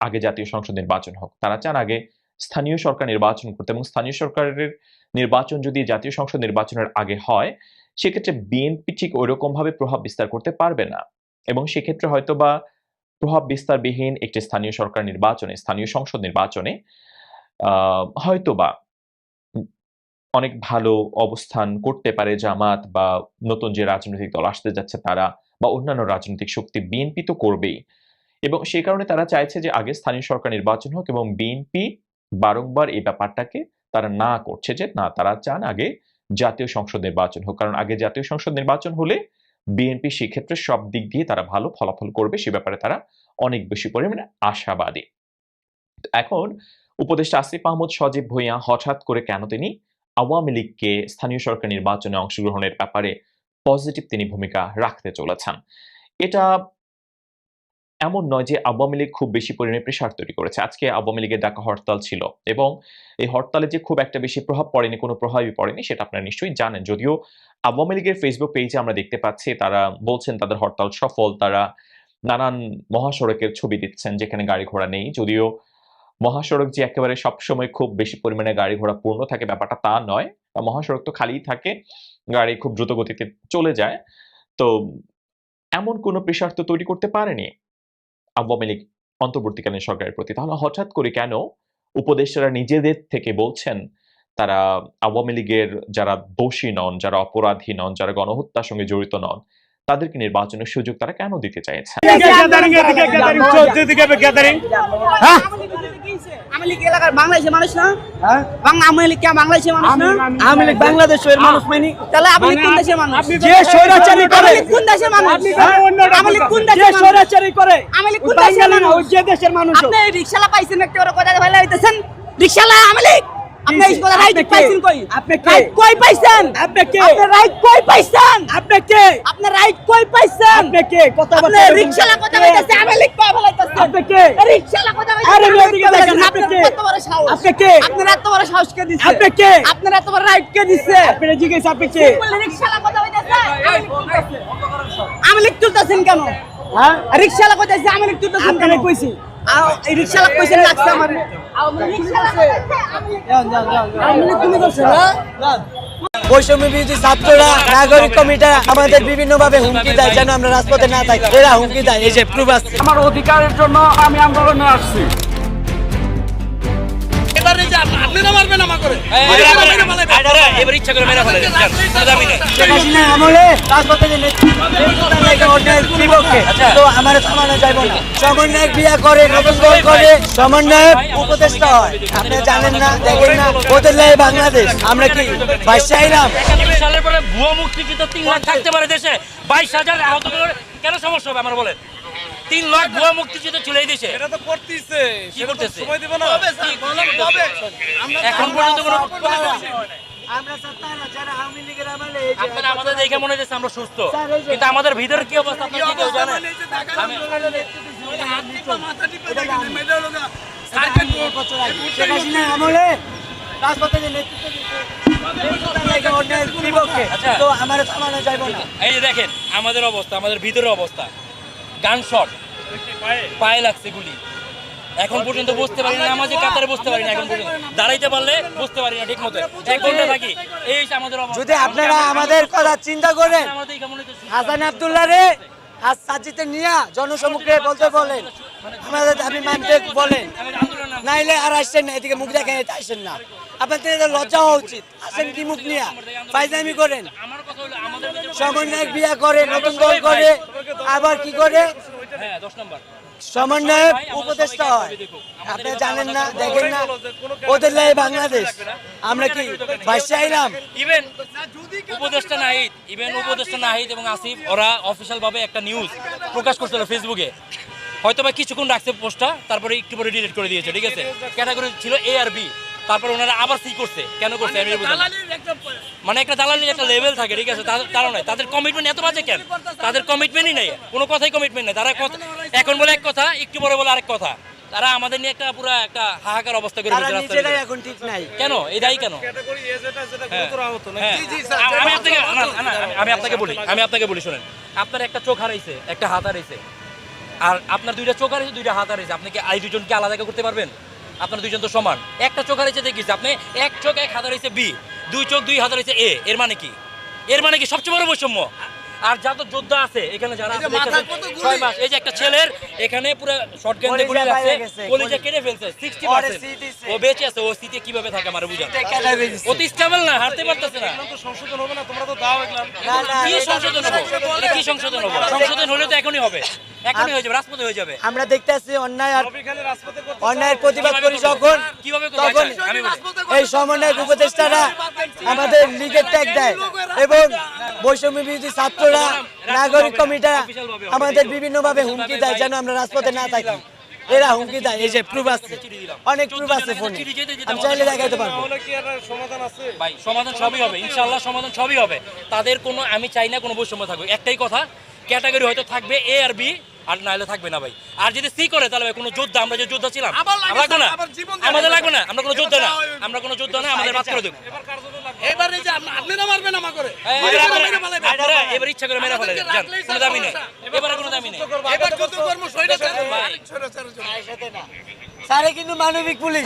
আগে জাতীয় সংসদ নির্বাচন হোক। তারা চান আগে স্থানীয় সরকার নির্বাচন করতে, এবং স্থানীয় সরকারের নির্বাচন যদি জাতীয় সংসদ নির্বাচনের আগে হয়, সেক্ষেত্রে বিএনপি ঠিক ওইরকম ভাবে প্রভাব বিস্তার করতে পারবে না, এবং সেক্ষেত্রে হয়তোবা প্রভাব বিস্তারবিহীন একটি স্থানীয় সরকার নির্বাচনে, স্থানীয় সংসদ নির্বাচনে হয়তোবা অনেক ভালো অবস্থান করতে পারে জামাত বা নতুন যে রাজনৈতিক দল আসতে যাচ্ছে তারা, বা অন্যান্য রাজনৈতিক শক্তি। বিএনপি তো করবেই, এবং সেই কারণে তারা চাইছে যে আগে স্থানীয় সরকার নির্বাচন হোক, এবং বিএনপি বারংবার এই ব্যাপারটাকে তারা না করছে, যে না, তারা চান আগে জাতীয় সংসদ নির্বাচন হোক। কারণ আগে জাতীয় সংসদ নির্বাচন হলে বিএনপি সেক্ষেত্রে সব দিক দিয়ে তারা ভালো ফলাফল করবে, সে ব্যাপারে তারা অনেক বেশি পরিমাণে আশাবাদী। এখন উপদেষ্টা আসিফ মাহমুদ সজীব ভূঁইয়া হঠাৎ করে কেন তিনি আওয়ামী লীগকে স্থানীয় সরকার নির্বাচনে অংশগ্রহণের ব্যাপারে পজিটিভ তিনি ভূমিকা রাখতে চলেছেন। এটা এমন নয় যে আওয়ামী লীগ খুব বেশি পরিমাণে প্রেশার তৈরি করেছে। আজকে আওয়ামী লীগের ডাকা হরতাল ছিল এবং এই হরতালে যে খুব একটা বেশি প্রভাব পড়েনি, কোনো প্রভাবই পড়েনি সেটা আপনারা নিশ্চয়ই জানেন। যদিও আওয়ামী লীগের ফেসবুক পেজে আমরা দেখতে পাচ্ছি তারা বলছেন তাদের হরতাল সফল, তারা নানান মহাসড়কের ছবি দিচ্ছেন যেখানে গাড়ি ঘোড়া নেই। যদিও মহাসড়ক যে একেবারে সবসময় খুব বেশি পরিমাণে গাড়ি ঘোড়া পূর্ণ থাকে ব্যাপারটা তা নয়, মহাসড়ক তো খালিই থাকে, গাড়ি খুব দ্রুত গতিতে চলে যায়। তো এমন কোনো প্রেশার তো তৈরি করতে পারেনি আওয়ামী লীগ অন্তর্বর্তীকালীন সরকারের প্রতি। তাহলে হঠাৎ করে কেন উপদেষ্টারা নিজেদের থেকে বলছেন তারা আওয়ামী লীগের যারা দোষী নন, যারা অপরাধী নন, যারা গণহত্যার সঙ্গে জড়িত নন, তাদেরকে নির্বাচনের সুযোগ তারা কেন দিতে চাইছেন? আওয়ামী লীগ এলাকার বাংলাদেশের মানুষ না, আওয়ামী লীগ কে বাংলাদেশের মানুষ না, আওয়ামী লীগ বাংলাদেশের মানুষ মানে তাহলে আওয়ামী লীগ কোন দেশের মানুষ? যে স্বৈরাচারী করে কোন দেশের মানুষ? আওয়ামী লীগ কোন দেশের মানুষ? স্বৈরাচারী করে আওয়ামী লীগ কোন দেশের মানুষ? যে দেশের মানুষ। আপনি রিকশালা পাইছেন একটা ওর কথা ভালো হইতেছেন, রিকশালা আওয়ামী লীগ। আপনি এই কথা রাইট পাইছেন কই? আপনি কে কই পাইছেন? আপনি কে? আপনি রাইট কই পাইছেন? আপনি কে? আপনি রাইট কই পাইছেন? আপনি কে? কথা বলতে আপনি রিকশালা কথা বলতেছে আওয়ামী লীগ কই ভালাইতেছেন? আপনি কে? রিকশালা কথা বলতেছে আরে মেয়েদিকে দেখেন আপনি কে? কত বড় সাহস? আপনি কে? আপনার এত বড় সাহস কে দিছে? আপনি কে? আপনার এত বড় রাইট কে দিছে? আপনি জিজ্ঞেস আপনি কে? রিকশালা কথা বলতেছে আওয়ামী লীগ তুলতেছেন কেন? হ্যাঁ রিকশালা কথা বলতেছে আওয়ামী লীগ তুলতেছেন কেন কইছি? এই রিকশালা কইছেন লাগছে আমার বৈষম্য বিরোধী ছাত্ররা নাগরিক কমিটি আমাদের বিভিন্ন ভাবে হুমকি দেয় যেন আমরা রাজপথে না থাকি। এরা হুমকি দেয়, এই যে প্রুফ আছে। আমার অধিকারের জন্য আমি আন্দোলনে আসছি। সমন্বয়ক বিয়া করে, নতুন দল করে, সমন্বয়ক উপদেষ্টা হয়। আপনি জানেন না, দেখেন না, ওদের লাই বাংলাদেশ। আমরা কি বাইশ চাইলাম? ৭১ সালের পরে ভুয়া মুক্তিযুদ্ধ ৩ লাখ থাকতে পারে দেশে, ২২,০০০ আহত করে কেন সমস্যা হবে আমার বলেন? ৩ লাখ ভুয়া মুক্তিযুদ্ধ চলে দিয়েছে। এটা তো করতেছে, কি করতেছে? সময় দেব না এখন পর্যন্ত কোনো আমরা সত্তারা যারা আওয়ামী লীগের আমলে আপনারা আমাদের দেখে মনে হচ্ছে আমরা সুস্থ, কিন্তু আমাদের ভিতরে কি অবস্থা আপনারা কি কেউ জানেন? আমি মাথা টিপে দেখেন মেডা লগা সার্কেল শেখ হাসিনা আমলে রাজপথে যে নেতৃত্ব দিতে তো আমার থামানো যাইব না। এই যে দেখেন আমাদের অবস্থা, আমাদের ভিতরে অবস্থা, গান শট পায়ে লাগছে গুলি, এখন পর্যন্ত বুঝতে পারি না, নামাজে কাতারে বুঝতে পারি না, এখন পর্যন্ত দাঁড়াইতে পারলে বুঝতে পারি না ঠিক মতো, 1 ঘন্টা থাকি। এই আমাদের অবস্থা। যদি আপনারা আমাদের কথা চিন্তা করেন, হাসান আব্দুল্লাহ রে আজ সাজিতে নিয়া জনসমুখে বলতে বলেন, আমাদের দাবি মানতে বলেন, নাইলে আর আসছেন না, এদিকে মুখ দেখেন আসেন না। আপনাদের লজ্জা হওয়া উচিত। আসেন কি মুখ নিয়া ফাইজলামি করেন, সমন্বয়ক বিয়া করে, নতুন দল করে, আবার কি করে সমন্বয়ক উপদেষ্টা হয়। আপনি জানেন না, দেখেন না, ওদের লাই বাংলাদেশ। আমরা কি বাইশ চাইলাম? ইভেন উপদেষ্টা নাহিদ এবং আসিফ ওরা অফিসিয়াল ভাবে একটা নিউজ প্রকাশ করছিল ফেসবুকে, হয়তো বা কিছুক্ষণ রাখছে পোস্টটা, তারপরে একটু পরে ডিলিট করে দিয়েছে, ঠিক আছে? ক্যাটাগরি ছিল এ আর বি, তারপর ওনারা আবার সি করছে, কেন করছে আমি বুঝলাম না। মানে একটা দালালির একটা লেভেল থাকে, ঠিক আছে? তারা নয়, তাদের কমিটমেন্ট এত বাজে কেন? তাদের কমিটমেন্টই নেই, কোনো কথাই কমিটমেন্ট নেই। তারা এখন বলে এক কথা, একটু পরে বলে আরেক কথা। তারা আমাদের নিয়ে একটা পুরো একটা হাহাকার অবস্থা করে দিয়েছে রাস্তায়। এখন ঠিক নাই কেন? এই দায়ী কেন? আমি আপনাকে বলি শোনেন, আপনার একটা চোখ হারাইছে, একটা হাত হারাইছে, আর আপনার 2টা চোখ হারাইছে, 2টা হাত হারাইছে, আপনি কি এই দুজনকে আলাদা করতে পারবেন? আপনার 2জন তো সমান। একটা চোখ হারাইছে দেখিস, আপনি 1 চোখ 1 হাত হারাইছে বি, 2 চোখ 2 হাত হারাইছে এ। এর মানে কি? এর মানে কি? সবচেয়ে বড় বৈষম্য। আর যত যোদ্ধা আছে এখানে যারা আছে 6 মাস, এই যে একটা ছেলের এখানে পুরো শটগান দিয়ে গুলি লাগছে, কলিজা কেটে ফেলছে 60%। ও বেঁচে আছে, ও সিটে কিভাবে থাকে আমার বুঝান। ও তো স্টেবল না, হাঁটতে পারতেছে না। সংশোধন হবে না, তোমরা তো দাও এগুলা। কি সংশোধন হবে? এটা কি সংশোধন হবে? সংশোধন হলে তো এখনই হবে, এখনই হয়ে যাবে, রাজপথে হয়ে যাবে। আমরা দেখতেছি অন্যায় আর অন্যায়ের প্রতিবাদ করি যখন, তখন এই সমন্বয়ক উপদেষ্টারা আমাদের লিগের ট্যাগ দেয় এবং বৈষম্য বিরোধী ছাত্ররা নাগরিক কমিটি আমাদের বিভিন্ন ভাবে হুমকি দেয় যেন আমরা রাজপথে না থাকি। এরা হুমকি দেয়, এই যে প্রুফ আছে, অনেক প্রুফ আছে ফোনে, আমি চাইলে দেখাইতে পারবো। ভাই সমাধান সবই হবে, ইনশাআল্লাহ সমাধান সবই হবে। তাদের কোনো, আমি চাই না কোনো বৈষম্য থাকবে। একটাই কথা, ক্যাটাগরি হয়তো থাকবে এ আর বি, আর নাহলে থাকবে না ভাই। আর যদি সি করে তাহলে ভাই কোনো যোদ্ধা, আমরা যে যোদ্ধা ছিলাম লাগবে না, আমাদের লাগবে না, আমরা কোনো যোদ্ধা না, আমরা কোনো যোদ্ধা না, আমাদের বাদ করে দেবো। এবারে যে আপনি না মারবেন আমাকে করে, এবার ইচ্ছা করে মেরা ফেলে যান, কোনো দামি নেই, এবারে কোনো দামি নেই। এবার যত কর্ম সইটা স্যারে কিন্তু মানবিক পুলিশ,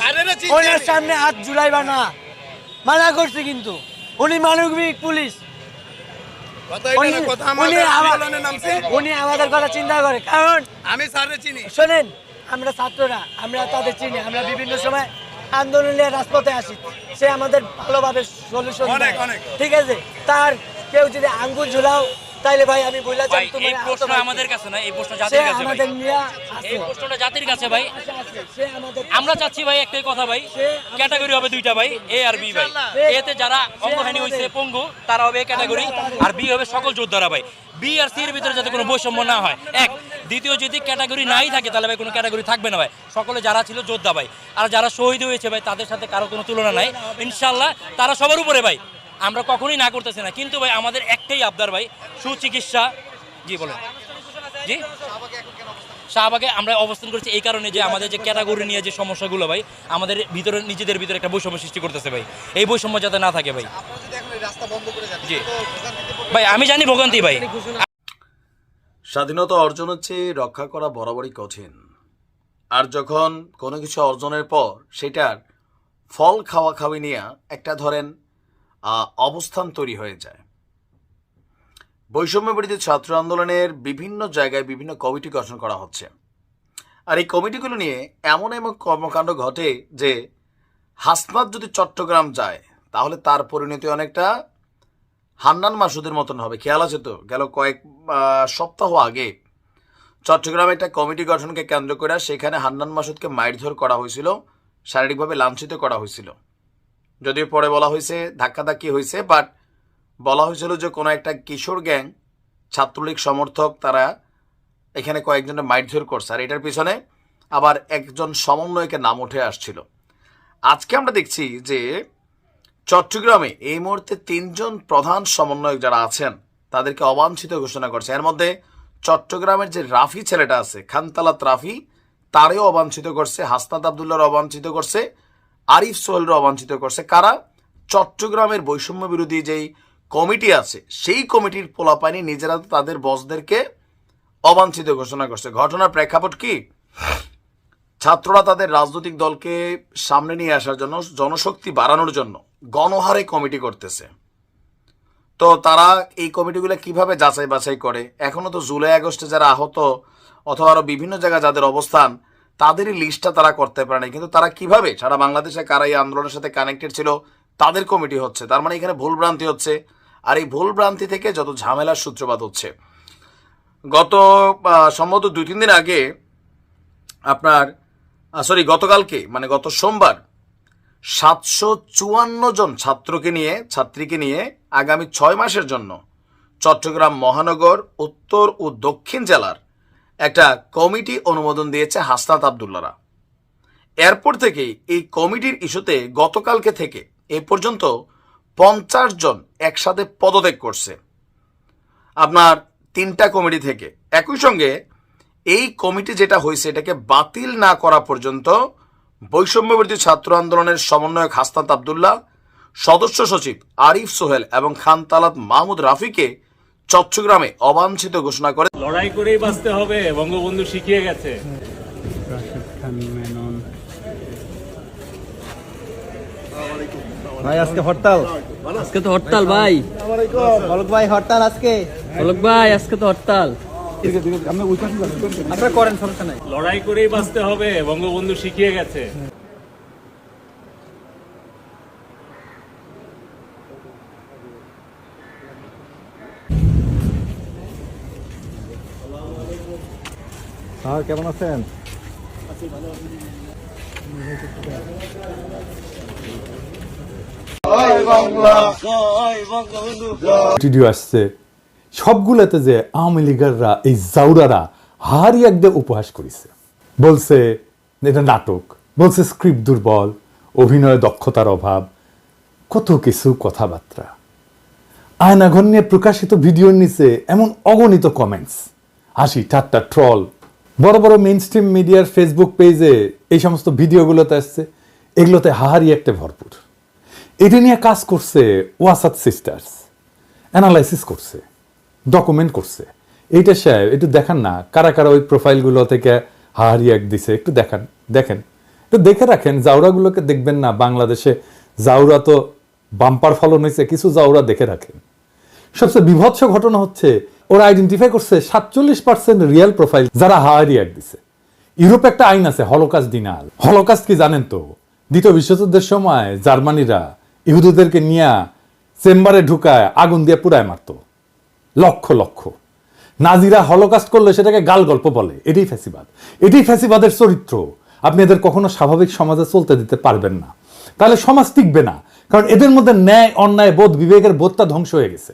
ওনার সামনে হাত ঝুলাইবা না, মানা করছে কিন্তু উনি মানবিক পুলিশ। উনি আমাদের কথা চিন্তা করে, কারণ আমি স্যাররে চিনি। শোনেন, আমরা ছাত্ররা, আমরা তাদের চিনি, আমরা বিভিন্ন সময় আন্দোলনে রাজপথে আসি, সে আমাদের ভালোভাবে সলিউশন দেয়, ঠিক আছে। তার কেউ যদি আঙ্গুল ঝুলাও তাইলে ভাই আমি বইলা যাই, এই প্রশ্ন আমাদের কাছে না, এই প্রশ্ন জাতির কাছে ভাই, এই প্রশ্নটা জাতির কাছে ভাই। আমরা চাচ্ছি ভাই একটাই কথা ভাই, ক্যাটাগরি হবে দুইটা ভাই, এ আর বি ভাই। এতে যারা অঙ্গহানি হয়েছে, পঙ্গু, তারা হবে ক্যাটাগরি, আর বি হবে সকল যোদ্ধারা ভাই। বি আর সি এর ভিতরে যাতে কোনো বৈষম্য না হয়, এক। দ্বিতীয়, যদি ক্যাটাগরি নাই থাকে তাহলে ভাই কোনো ক্যাটাগরি থাকবে না ভাই, সকলে যারা ছিল যোদ্ধা ভাই, আর যারা শহীদ হয়েছে ভাই তাদের সাথে কারো কোনো তুলনা নাই, ইনশাল্লাহ তারা সবার উপরে ভাই। আমরা কখনোই না করতেছি না, কিন্তু ভাই আমাদের একটাই আবদার ভাই, সুচিকিৎসা। জি বলেন। জি, শাহবাগে আমরা অবস্থান করছি এই কারণে যে আমাদের যে ক্যাটাগরি নিয়ে যে সমস্যাগুলো ভাই আমাদের ভিতরে, নিজেদের ভিতরে একটা বৈষম্য সৃষ্টি করতেছে ভাই, এই বৈষম্য যাতে না থাকে ভাই। জি ভাই, আমি জানি ভোগান্তি ভাই। স্বাধীনতা অর্জন হচ্ছে রক্ষা করা বরাবরই কঠিন, আর যখন কোনো কিছু অর্জনের পর সেটার ফল খাওয়া খাওয়ি নিয়ে একটা ধরেন অবস্থান তৈরি হয়ে যায়। বৈষম্য বিরোধী ছাত্র আন্দোলনের বিভিন্ন জায়গায় বিভিন্ন কমিটি গঠন করা হচ্ছে, আর এই কমিটিগুলো নিয়ে এমন এমন কর্মকাণ্ড ঘটে যে হাসনাত যদি চট্টগ্রাম যায় তাহলে তার পরিণতি অনেকটা হান্নান মাসুদের মতন হবে। খেয়াল আছে তো, গেল কয়েক সপ্তাহ আগে চট্টগ্রামে একটা কমিটি গঠনকে কেন্দ্র করে সেখানে হান্নান মাসুদকে মারধর করা হয়েছিল, শারীরিকভাবে লাঞ্ছিত করা হয়েছিল। যদিও পরে বলা হয়েছে ধাক্কাধাক্কি হয়েছে, বাট বলা হয়েছিল যে কোনো একটা কিশোর গ্যাং, ছাত্রলীগ সমর্থক, তারা এখানে কয়েকজনের মারধর করছে, আর এটার পিছনে আবার একজন সমন্বয়কের নাম উঠে আসছিল। আজকে আমরা দেখছি যে চট্টগ্রামে এই মুহূর্তে 3 জন প্রধান সমন্বয়ক যারা আছেন তাদেরকে অবাঞ্ছিত ঘোষণা করছে। এর মধ্যে চট্টগ্রামের যে রাফি ছেলেটা আছে, খানতালাত রাফি, তারেও অবাঞ্ছিত করছে, হাসনাত আবদুল্লাহর অবাঞ্ছিত করছে, আরিফ সোহেলর অবাঞ্ছিত করছে। কারা? চট্টগ্রামের বৈষম্য বিরোধী যেই কমিটি আছে সেই কমিটির পোলাপানি নিজেরা তাদের বসদেরকে অবাঞ্ছিত ঘোষণা করছে। ঘটনার প্রেক্ষাপট কি? ছাত্ররা তাদের রাজনৈতিক দলকে সামনে নিয়ে আসার জন্য, জনশক্তি বাড়ানোর জন্য গণহারে কমিটি করতেছে। তো তারা এই কমিটিগুলো কিভাবে যাচাই বাছাই করে? এখনো তো জুলাই আগস্টে যারা আহত অথবা আরো বিভিন্ন জায়গায় যাদের অবস্থান, তাদেরই লিস্টটা তারা করতে পারে না। কিন্তু তারা কিভাবে সারা বাংলাদেশে কারা এই আন্দোলনের সাথে কানেক্টেড ছিল তাদের কমিটি হচ্ছে। তার মানে এখানে ভুল ভ্রান্তি হচ্ছে, আর এই ভুল ভ্রান্তি থেকে যত ঝামেলার সূত্রপাত হচ্ছে। গত সম্ভবত 2-3 দিন আগে গতকালকে মানে গত সোমবার 754 জন ছাত্রীকে নিয়ে আগামী 6 মাসের জন্য চট্টগ্রাম মহানগর উত্তর ও দক্ষিণ জেলার একটা কমিটি অনুমোদন দিয়েছে হাসনাত আবদুল্লাহরা। এরপর থেকে এই কমিটির ইস্যুতে গতকালকে থেকে এ পর্যন্ত 50 জন একসাথে পদত্যাগ করছে আপনার 3টা কমিটি থেকে। একই সঙ্গে এই কমিটি যেটা হয়েছে এটাকে বাতিল না করা পর্যন্ত বৈষম্য বিরোধী ছাত্র আন্দোলনের সমন্বয়ক হাসনাত আবদুল্লাহ, সদস্য সচিব আরিফ সোহেল এবং খানতালাত মাহমুদ রাফিকে চট্টগ্রামে অবাঞ্ছিত ঘোষণা করে। লড়াই করেই বাঁচতে হবে, বঙ্গবন্ধু শিখিয়ে গেছে। ভাই আজকে হরতাল, আজকে তো হরতাল ভাই। বলক ভাই হরতাল আজকে, বলক ভাই আজকে তো হরতাল। আপনারা করেন, সমস্যা নাই। লড়াই করেই বাঁচতে হবে, বঙ্গবন্ধু শিখিয়ে গেছে। স্যার কেমন আছেন? ভিডিও আসছে সবগুলোতে যে আওয়ামী লীগাররা, এই জাউরারা হারি একদম উপহাস করেছে। বলছে এটা নাটক, বলছে স্ক্রিপ্ট দুর্বল, অভিনয় দক্ষতার অভাব, কত কিছু কথাবার্তা। আয়নাঘর নিয়ে প্রকাশিত ভিডিওর নিচে এমন অগণিত কমেন্টস, হাসি ঠাট্টা ট্রল। বড় বড় মেইন স্ট্রিম মিডিয়ার ফেসবুক পেজে এই সমস্ত ভিডিওগুলোতে আসছে, এগুলোতে হাহারি একটা ভরপুর। এটা নিয়ে কাজ করছে ওয়াসাদ সিস্টার্স, অ্যানালাইসিস করছে, ডকুমেন্ট করছে। এইটা সাহেব একটু দেখান না কারা কারা ওই প্রোফাইলগুলো থেকে হাহারি এক দিছে, একটু দেখেন একটু দেখে রাখেন। জাউরাগুলোকে দেখবেন না, বাংলাদেশে জাউরা তো বাম্পার ফলন হয়েছে, কিছু জাউরা দেখে রাখেন। সবচেয়ে বিভৎস ঘটনা হচ্ছে ওরা আইডেন্টিফাই করছে 47% রিয়েল প্রোফাইল যারা হাহারি এক দিছে। ইউরোপে একটা আইন আছে হলোকাস্ট ডিনাল। হলোকাস্ট কি জানেন তো? দ্বিতীয় বিশ্বযুদ্ধের সময় জার্মানিরা ইহুদিদেরকে নিয়ে চেম্বারে ঢুকায় আগুন দিয়ে পুড়ায় মারত লক্ষ লক্ষ। নাজিরা হলোকাস্ট করলে সেটাকে গাল গল্প বলে। এটাই ফ্যাসিবাদ, এটাই ফ্যাসিবাদের চরিত্র। আপনি এদের কখনো স্বাভাবিক সমাজে চলতে দিতে পারবেন না, তাহলে সমাজ টিকবে না। কারণ এদের মধ্যে ন্যায় অন্যায় বোধ বিবেকের বোধটা ধ্বংস হয়ে গেছে।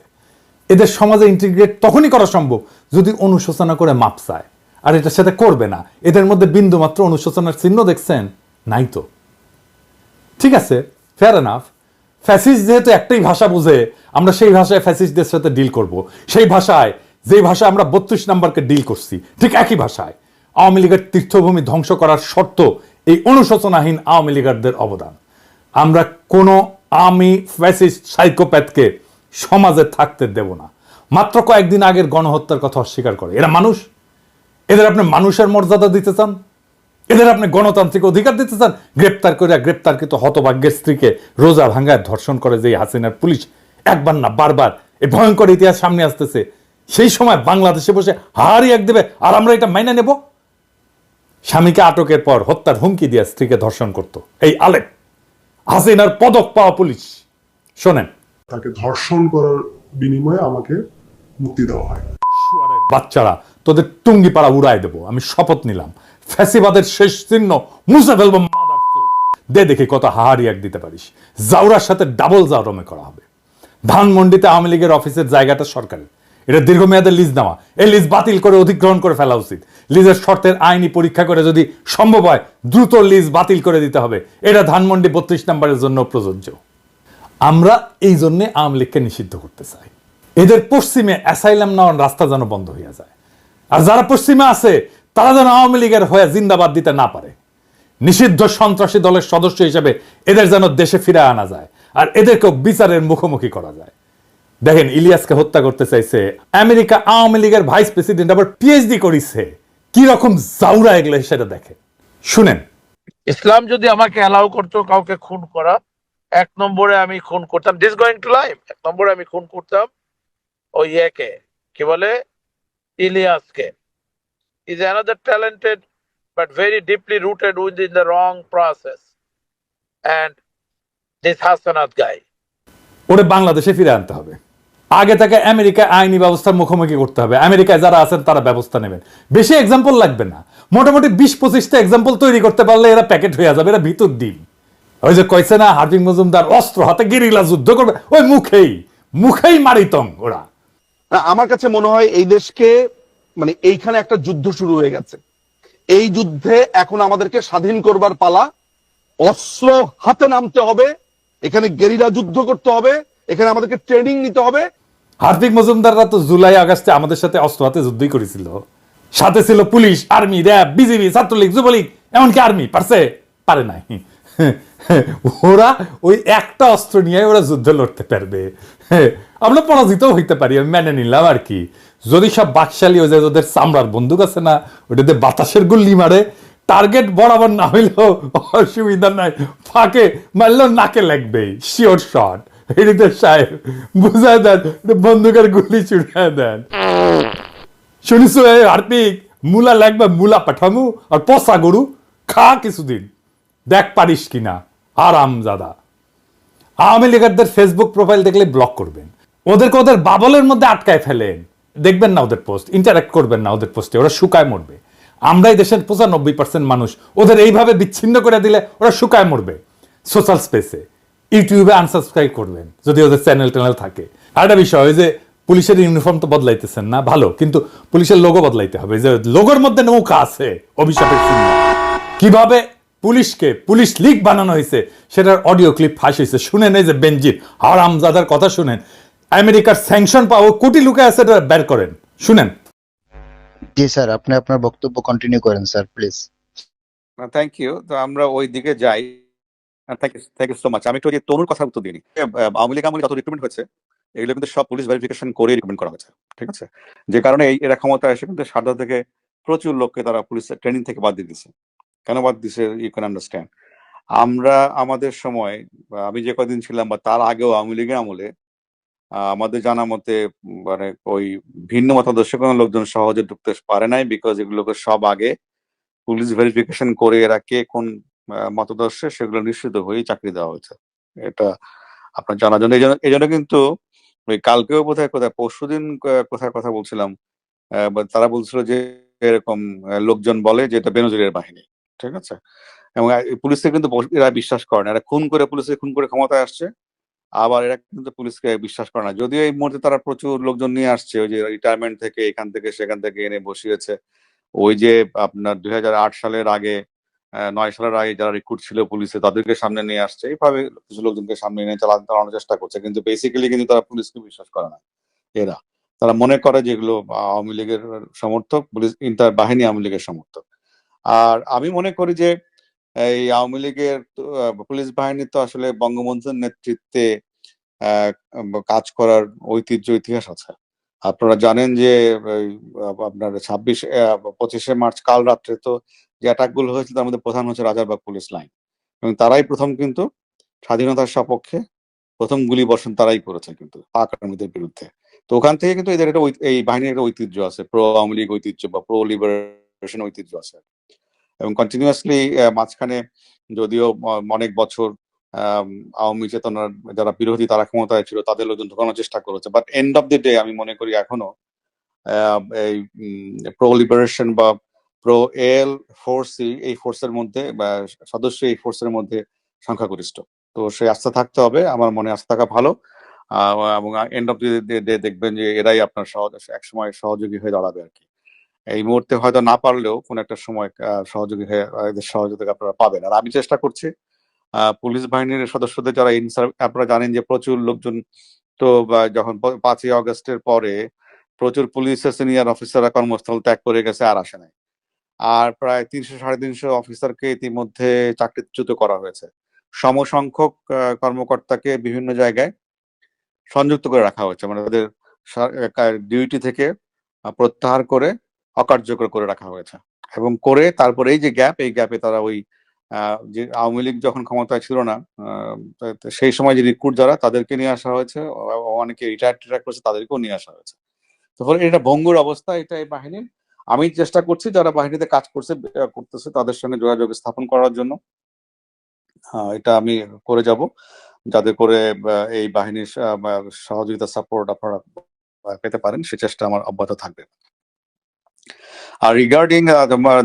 এদের সমাজে ইন্টিগ্রেট তখনই করা সম্ভব যদি অনুশোচনা করে মাপ চায়, আর এটার সাথে করবে না। এদের মধ্যে বিন্দু মাত্র অনুশোচনার চিহ্ন দেখছেন? নাই তো। ঠিক আছে, ফেয়ার এনাফ। ফ্যাসিস্ট যেহেতু একটাই ভাষা বুঝে, আমরা সেই ভাষায় ফ্যাসিস্টদের সাথে ডিল করব। সেই ভাষায়, যে ভাষায় আমরা 32 নম্বরকে ডিল করছি, ঠিক একই ভাষায় আওয়ামী লীগের তীর্থভূমি ধ্বংস করার শর্ত এই অনুশোচনাহীন আওয়ামী লীগারদের অবদান। আমরা কোনো আমি ফ্যাসিস্ট সাইকোপ্যাথকে সমাজে থাকতে দেব না। মাত্র কয়েকদিন আগের গণহত্যার কথা অস্বীকার করে। এরা মানুষ? এদের আপনি মানুষের মর্যাদা দিতে চান? এদের আপনি গণতান্ত্রিক অধিকার দিতে চান? গ্রেপ্তারকৃত হতভাগ্যের স্ত্রীকে রোজা ভাঙ্গায় ধর্ষণ করে যে হাসিনার পুলিশ একবার না বারবার এই ভয়ঙ্কর ইতিহাস সামনে আসতেছে, সেই সময় বাংলাদেশে বসে হাহারি এক দেবে আর আমরা এটা মাইনা নেব? স্বামীকে আটকের পর হত্যার হুমকি দিয়ে স্ত্রীকে ধর্ষণ করত এই আলেপ হাসিনার পদক পাওয়া পুলিশ। শোনেন, তাকে ধর্ষণ করার বিনিময়ে আমাকে মুক্তি দেওয়া হয়। বাচ্চারা, তোদের টুঙ্গি পাড়া উড়াই দেবো, আমি শপথ নিলাম। ফ্যাসিবাদের শেষ চিহ্ন মুছে ফেলবো। দে দেখি কত হাহারি এক দিতে পারিস। জাউরার সাথে ডাবল জাউরমে করা হবে। ধানমন্ডিতে আওয়ামী লীগের অফিসের জায়গাটা সরকারের, এটা দীর্ঘমেয়াদের লিজ নেওয়া। এই লিজ বাতিল করে অধিগ্রহণ করে ফেলা উচিত। লিজের শর্তের আইনি পরীক্ষা করে যদি সম্ভব হয় দ্রুত লিজ বাতিল করে দিতে হবে। এটা ধানমন্ডি 32 নম্বরের জন্য প্রযোজ্য। আমরা এই জন্য আওয়ামী লীগকে নিষিদ্ধ করতে চাই। এদের পশ্চিমে অ্যাসাইলাম নেওয়ার রাস্তা যেন বন্ধ হয়ে যায়, আর যারা পশ্চিমে আছে তারা যেন আওয়ামী লীগের হয়ে জিন্দাবাদ দিতে না পারে। নিষিদ্ধ সন্ত্রাসী দলের সদস্য হিসেবে এদের যেন দেশে ফিরে আনা যায়, আর এদেরকেও বিচারের মুখোমুখি করা যায়। দেখেন, ইলিয়াসকে হত্যা করতে চাইছে আমেরিকা আওয়ামী লীগের ভাইস প্রেসিডেন্ট, আবার পিএইচডি করেছে। কি রকম জাউরা এগুলো সেটা দেখেন, শুনেন। ইসলাম যদি আমাকে অ্যালাউ করতো কাউকে খুন করা, 1 নম্বরে আমি খুন করতাম, দিস গোয়িং টু লাইফ, 1 নম্বরে আমি খুন করতাম ওই ইয়েকে, কি বলে, ইলিয়াসকে। Is another talented but very deeply rooted within the wrong process, and this Hasanat guy ওরে বাংলাদেশে ফিরে আনতে হবে। আগে তাকে আমেরিকা আইনি ব্যবস্থার মুখোমুখি করতে হবে। আমেরিকায় যারা আছেন তারা ব্যবস্থা নেবেন। বেশি এক্সাম্পল লাগবে না, মোটামুটি 20-25টা এক্সাম্পল তৈরি করতে পারলে এরা প্যাকেট হয়ে যাবে। এরা ভিতর ডিম। ওই যে কইছে না হার্ডিং মজুমদার অস্ত্র হাতে গেরিলা যুদ্ধ করবে, ওই মুখেই মারিতম ওরা। আমার কাছে মনে হয় এই দেশকে, মানে এইখানে একটা যুদ্ধ শুরু হয়ে গেছে। এই যুদ্ধে এখন আমাদেরকে স্বাধীন করবার পালা। অস্ত্র হাতে নামতে হবে, এখানে গেরিলা যুদ্ধ করতে হবে, এখানে আমাদেরকে ট্রেনিং নিতে হবে। হার্দিক মজুমদাররা তো জুলাই আগস্টে আমাদের সাথে অস্ত্র হাতে যুদ্ধই করেছিল। সাথে ছিল police, army, RAB, BGB, Chhatra League, Jubo League, এমনকি আর্মি। পারে নাই। ওরা ওই একটা অস্ত্র নিয়ে ওরা যুদ্ধ লড়তে পারবে। আমরা পরাজিত হইতে পারি, আমি মেনে নিলাম আর কি। যদি সব বাকশালী হয়ে যায়, ওদের চামড়ার বন্দুক আছে না, ওটাতে বাতাসের গুল্লি মারে, টার্গেট বরাবর না হইলেও অসুবিধা নাই, ফাঁকে মারলেও নাকে লাগবে, শিওর শট। হৃদয় সাহেব বুঝায় দেন, বন্দুকের গুলি ছুড়ে দেন। শুনিস হার্দিক, মুলা লাগবে, মুলা পাঠামু আর পচা গরু খা কিছুদিন, দেখ পারিস কিনা। আরামজাদা। আওয়ামী লীগারদের ফেসবুক প্রোফাইল দেখলে ব্লক করবেন, ওদেরকে ওদের বাবলের মধ্যে আটকায় ফেলেন। দেখবেন না ওদের পোস্ট, ইন্টারাক্ট করবেন না ওদের পোস্টে, ওরা শুকায় মরবে। আমরাই দেশের 95% মানুষ, ওদের এইভাবে বিচ্ছিন্ন করে দিলে ওরা শুকায় মরবে। সোশ্যাল স্পেসে, ইউটিউবে আনসাবস্ক্রাইব করবেন যদি ওদের চ্যানেল থাকে। আর একটা বিষয়, ওই যে পুলিশের ইউনিফর্ম তো বদলাইতেছেন না, ভালো, কিন্তু পুলিশের লোগো বদলাইতে হবে। যে লোগোর মধ্যে নৌকা আছে, অভিশাপের চিহ্ন। কিভাবে পুলিশকে পুলিশ লীগ বানানো হয়েছে সেটার অডিও ক্লিপ ফাঁস হয়েছে, শুনেন। এই যে বেনজির হারামজাদার কথা শুনেন, আমেরিকার স্যাংশন পাওয়া কোটি লোকে আছে, এটা বের করেন, শুনেন। জি স্যার, আপনি আপনার বক্তব্য কন্টিনিউ করেন স্যার, প্লিজ। Thank you. তো আমরা ওই দিকে যাই। Thank you so much. আমি একটু যে তনুর কথা উত্তর দিই। আওয়ামী লীগ আমলে যত রিক্রুটমেন্ট হয়েছে এগুলো কিন্তু সব পুলিশ ভেরিফিকেশন করে রিক্রুটমেন্ট করা হয়েছে, ঠিক আছে? যে কারণে এরা ক্ষমতা এসে কিন্তু সারদা থেকে প্রচুর লোককে তারা পুলিশ ট্রেনিং থেকে বাদ দিয়ে দিচ্ছে। কেন বাদ দিছে ইউ ক্যান আন্ডারস্ট্যান্ড। আমরা আমাদের সময়, আমি যে কদিন ছিলাম বা তার আগেও আওয়ামী লীগের আমলে আমাদের জানা মতে মানে ওই ভিন্ন মতাদর্শ কোনো লোকজন সহজে ঢুকতে পারে নাই, বিকজ এগুলোকে সব আগে পুলিশ ভেরিফিকেশন করে এরা কে কোন মতাদর্শে সেগুলো নিশ্চিত হয়েই চাকরি দেওয়া হয়েছে। এটা আপনার জানার জন্য। এই জন্য কিন্তু ওই কালকেও কোথায় পরশুদিন কোথায় কথা বলছিলাম, তারা বলছিল যে এরকম লোকজন বলে যে এটা বেনজিরের বাহিনী, ঠিক আছে? এবং পুলিশকে কিন্তু এরা বিশ্বাস করে না। এরা খুন করে ক্ষমতায় আসছে, আবার এরা কিন্তু পুলিশকে বিশ্বাস করে না। যদিও এই মুহূর্তে তারা প্রচুর লোকজন নিয়ে আসছে, ওই যে রিটায়ারমেন্ট থেকে এখান থেকে সেখান থেকে এনে বসিয়েছে। ওই যে আপনার 2008 সালের আগে 9 সালের আগে যারা রিক্রুট ছিল পুলিশে তাদেরকে সামনে নিয়ে আসছে, এইভাবে কিছু লোকজনকে সামনে এনে চালানোর চেষ্টা করছে। কিন্তু বেসিক্যালি কিন্তু তারা পুলিশকে বিশ্বাস করে না। তারা মনে করে যেগুলো আওয়ামী লীগের সমর্থক, পুলিশ ইন্টার বাহিনী আওয়ামী লীগের সমর্থক। আর আমি মনে করি যে এই আওয়ামী লীগের পুলিশ বাহিনী তো আসলে বঙ্গবন্ধুর নেতৃত্বে কাজ করার ঐতিহ্য ইতিহাস আছে। আপনারা জানেন যে আপনার 25শে মার্চ কাল রাত্রে তো যে অ্যাটাক গুলো হয়েছিল তার মধ্যে প্রধান হচ্ছে রাজারবাগ পুলিশ লাইন, এবং তারাই প্রথম কিন্তু স্বাধীনতার সপক্ষে প্রথম গুলি বর্ষণ তারাই করেছে কিন্তু পাক আর্মিদের বিরুদ্ধে। তো ওখান থেকে কিন্তু এদের এই বাহিনীর একটা ঐতিহ্য আছে, প্রো আওয়ামী লীগ ঐতিহ্য বা প্রো লিবারেশন ঐতিহ্য আছে। এবং কন্টিনিউয়াসলি মাঝখানে যদিও অনেক বছর আওয়ামী চেতনার যারা বিরোধী তারা ক্ষমতায় ছিল, তাদের লোকজন ঢোকানোর চেষ্টা করেছে, but end of the day আমি মনে করি এখনো এই প্রো লিবারেশন বা প্রো এল ফোর্সই এই ফোর্সের মধ্যে বা সদস্য এই ফোর্সের মধ্যে সংখ্যাগরিষ্ঠ। তো সেই আস্থা থাকতে হবে, আমার মনে আস্থা থাকা ভালো। এবং এন্ড অফ দি ডে দেখবেন যে এরাই আপনার একসময় সহযোগী হয়ে দাঁড়াবে আর কি। এই মুহূর্তে হয়তো না পারলেও কোন একটা সময় সহযোগী হয়ে এদের সহযোগিতা আপনারা পাবেন। আর আমি চেষ্টা করছি পুলিশ বাহিনীর সদস্যদের যারা আপনারা জানেন যে প্রচুর লোকজন তো যখন 5ই আগস্টের পরে প্রচুর পুলিশের সিনিয়র অফিসাররা কর্মস্থল ত্যাগ করে গেছে, আর আসে নাই। আর প্রায় 300-350 অফিসারকে ইতিমধ্যে চাকরিচ্যুত করা হয়েছে। সমসংখ্যক কর্মকর্তাকে বিভিন্ন জায়গায় সংযুক্ত করে রাখা হয়েছে, মানে তাদের ডিউটি থেকে প্রত্যাহার করে অকার্যকর করে রাখা হয়েছে। এবং করে তারপরে এই যে গ্যাপ, এই গ্যাপে তারা ওই যে আওয়ামী লীগ যখন ক্ষমতায় ছিল না সেই সময় যে রিক্রুট যারা তাদেরকে নিয়ে আসা হয়েছে, অনেকে রিটায়ার করছে তাদেরকেও নিয়ে আসা হয়েছে। তো ফলে এটা ভঙ্গুর অবস্থা এটা এই বাহিনীর। আমি চেষ্টা করছি যারা বাহিনীতে কাজ করতেছে তাদের সঙ্গে যোগাযোগ স্থাপন করার জন্য। এটা আমি করে যাব, যাতে করে এই বাহিনীর সহযোগিতা সাপোর্ট আপনারা পেতে পারেন, সে চেষ্টা আমার অব্যাহত থাকবে। আর রিগার্ডিং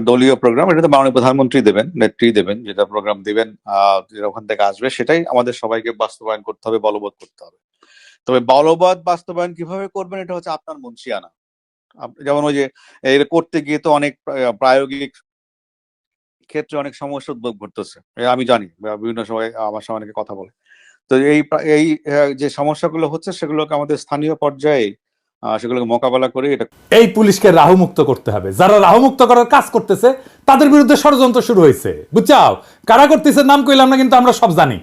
দলীয় প্রোগ্রাম, এটা তো মাননীয় প্রধানমন্ত্রী দেবেন, নেত্রী দেবেন, যেটা প্রোগ্রাম দিবেন যেটা ওখান থেকে আসবে সেটাই আমাদের সবাইকে বাস্তবায়ন করতে হবে, বলবৎ করতে হবে। তবে বলবৎ বাস্তবায়ন কিভাবে করবেন এটা হচ্ছে আপনার মুন্সিয়ানা। যেমন ওই যে এর করতে গিয়ে তো অনেক প্রায়োগিক ক্ষেত্রে অনেক সমস্যা উদ্ভব ঘটতেছে, আমি জানি, বিভিন্ন সময় আমার সঙ্গে অনেকে কথা বলে। তো এই যে সমস্যাগুলো হচ্ছে সেগুলোকে আমাদের স্থানীয় পর্যায়ে সেগুলোকে মোকাবেলা করে এটা এই পুলিশকে রাহুমুক্ত করতে হবে। যারা রাহুমুক্ত করার কাজ করতেছে তাদের বিরুদ্ধে ষড়যন্ত্র শুরু হয়েছে, বুঝছাও? কারা করতেছে নাম কইলাম না, কিন্তু আমরা সব জানি।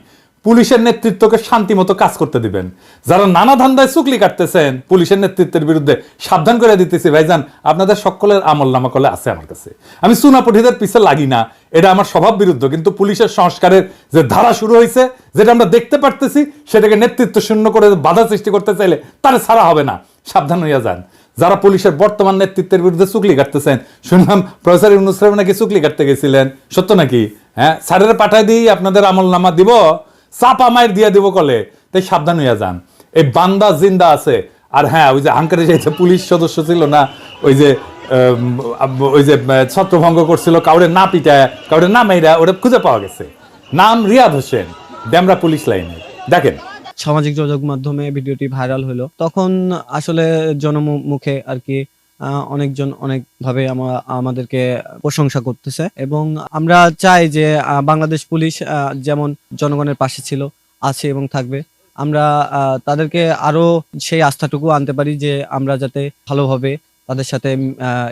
পুলিশের নেতৃত্বকে শান্তি মতো কাজ করতে দিবেন। যারা নানা ধান্দায় চুকলি কাটতেছেন পুলিশের নেতৃত্বের বিরুদ্ধে সাবধান করে দিতেছি, ভাইজান আপনাদের সকলের আমল নামা করলে আছে আমার কাছে। আমি চুনাপঠিদের পিছে লাগি না, এটা আমার স্বভাব বিরুদ্ধ, কিন্তু পুলিশের সংস্কারের যে ধারা শুরু হয়েছে যেটা আমরা দেখতে পারতেছি সেটাকে নেতৃত্ব শূন্য করে বাধা সৃষ্টি করতে চাইলে তারা ছাড়া হবে না, সাবধান হইয়া যান। যারা পুলিশের বর্তমান নেতৃত্বের বিরুদ্ধে চুকলি কাটতেছেন, শুনলাম প্রফেসর ইউনূস সাহেব নাকি চুকলি কাটতে গেছিলেন, সত্য নাকি? হ্যাঁ, স্যারের পাঠায় দিই আপনাদের আমল নামা দিব, চাপা মায়ের দিয়ে দিব কলে, তাই সাবধান হইয়া যান। এই বান্দা জিন্দা আছে। আর হ্যাঁ, ওই যে আঙ্কারে যে পুলিশ সদস্য ছিল না, ওই যে ছত্রভঙ্গ করছিল, কাউরে না পিটায় কাউরে না মাইরা, ওটা খুঁজে পাওয়া গেছে। নাম রিয়াদ হোসেন, ডেমরা পুলিশ লাইনে। দেখেন সামাজিক যোগাযোগ মাধ্যমে ভিডিওটি ভাইরাল হলো, তখন আসলে জনমুখে আর কি অনেকজন অনেকভাবে আমাদেরকে প্রশংসা করতেছে এবং আমরা চাই যে বাংলাদেশ পুলিশ যেমন জনগণের পাশে ছিল, আছে এবং থাকবে, আমরা তাদেরকে আরো সেই আস্থাটুকু আনতে পারি যে আমরা যাতে ভালোভাবে তাদের সাথে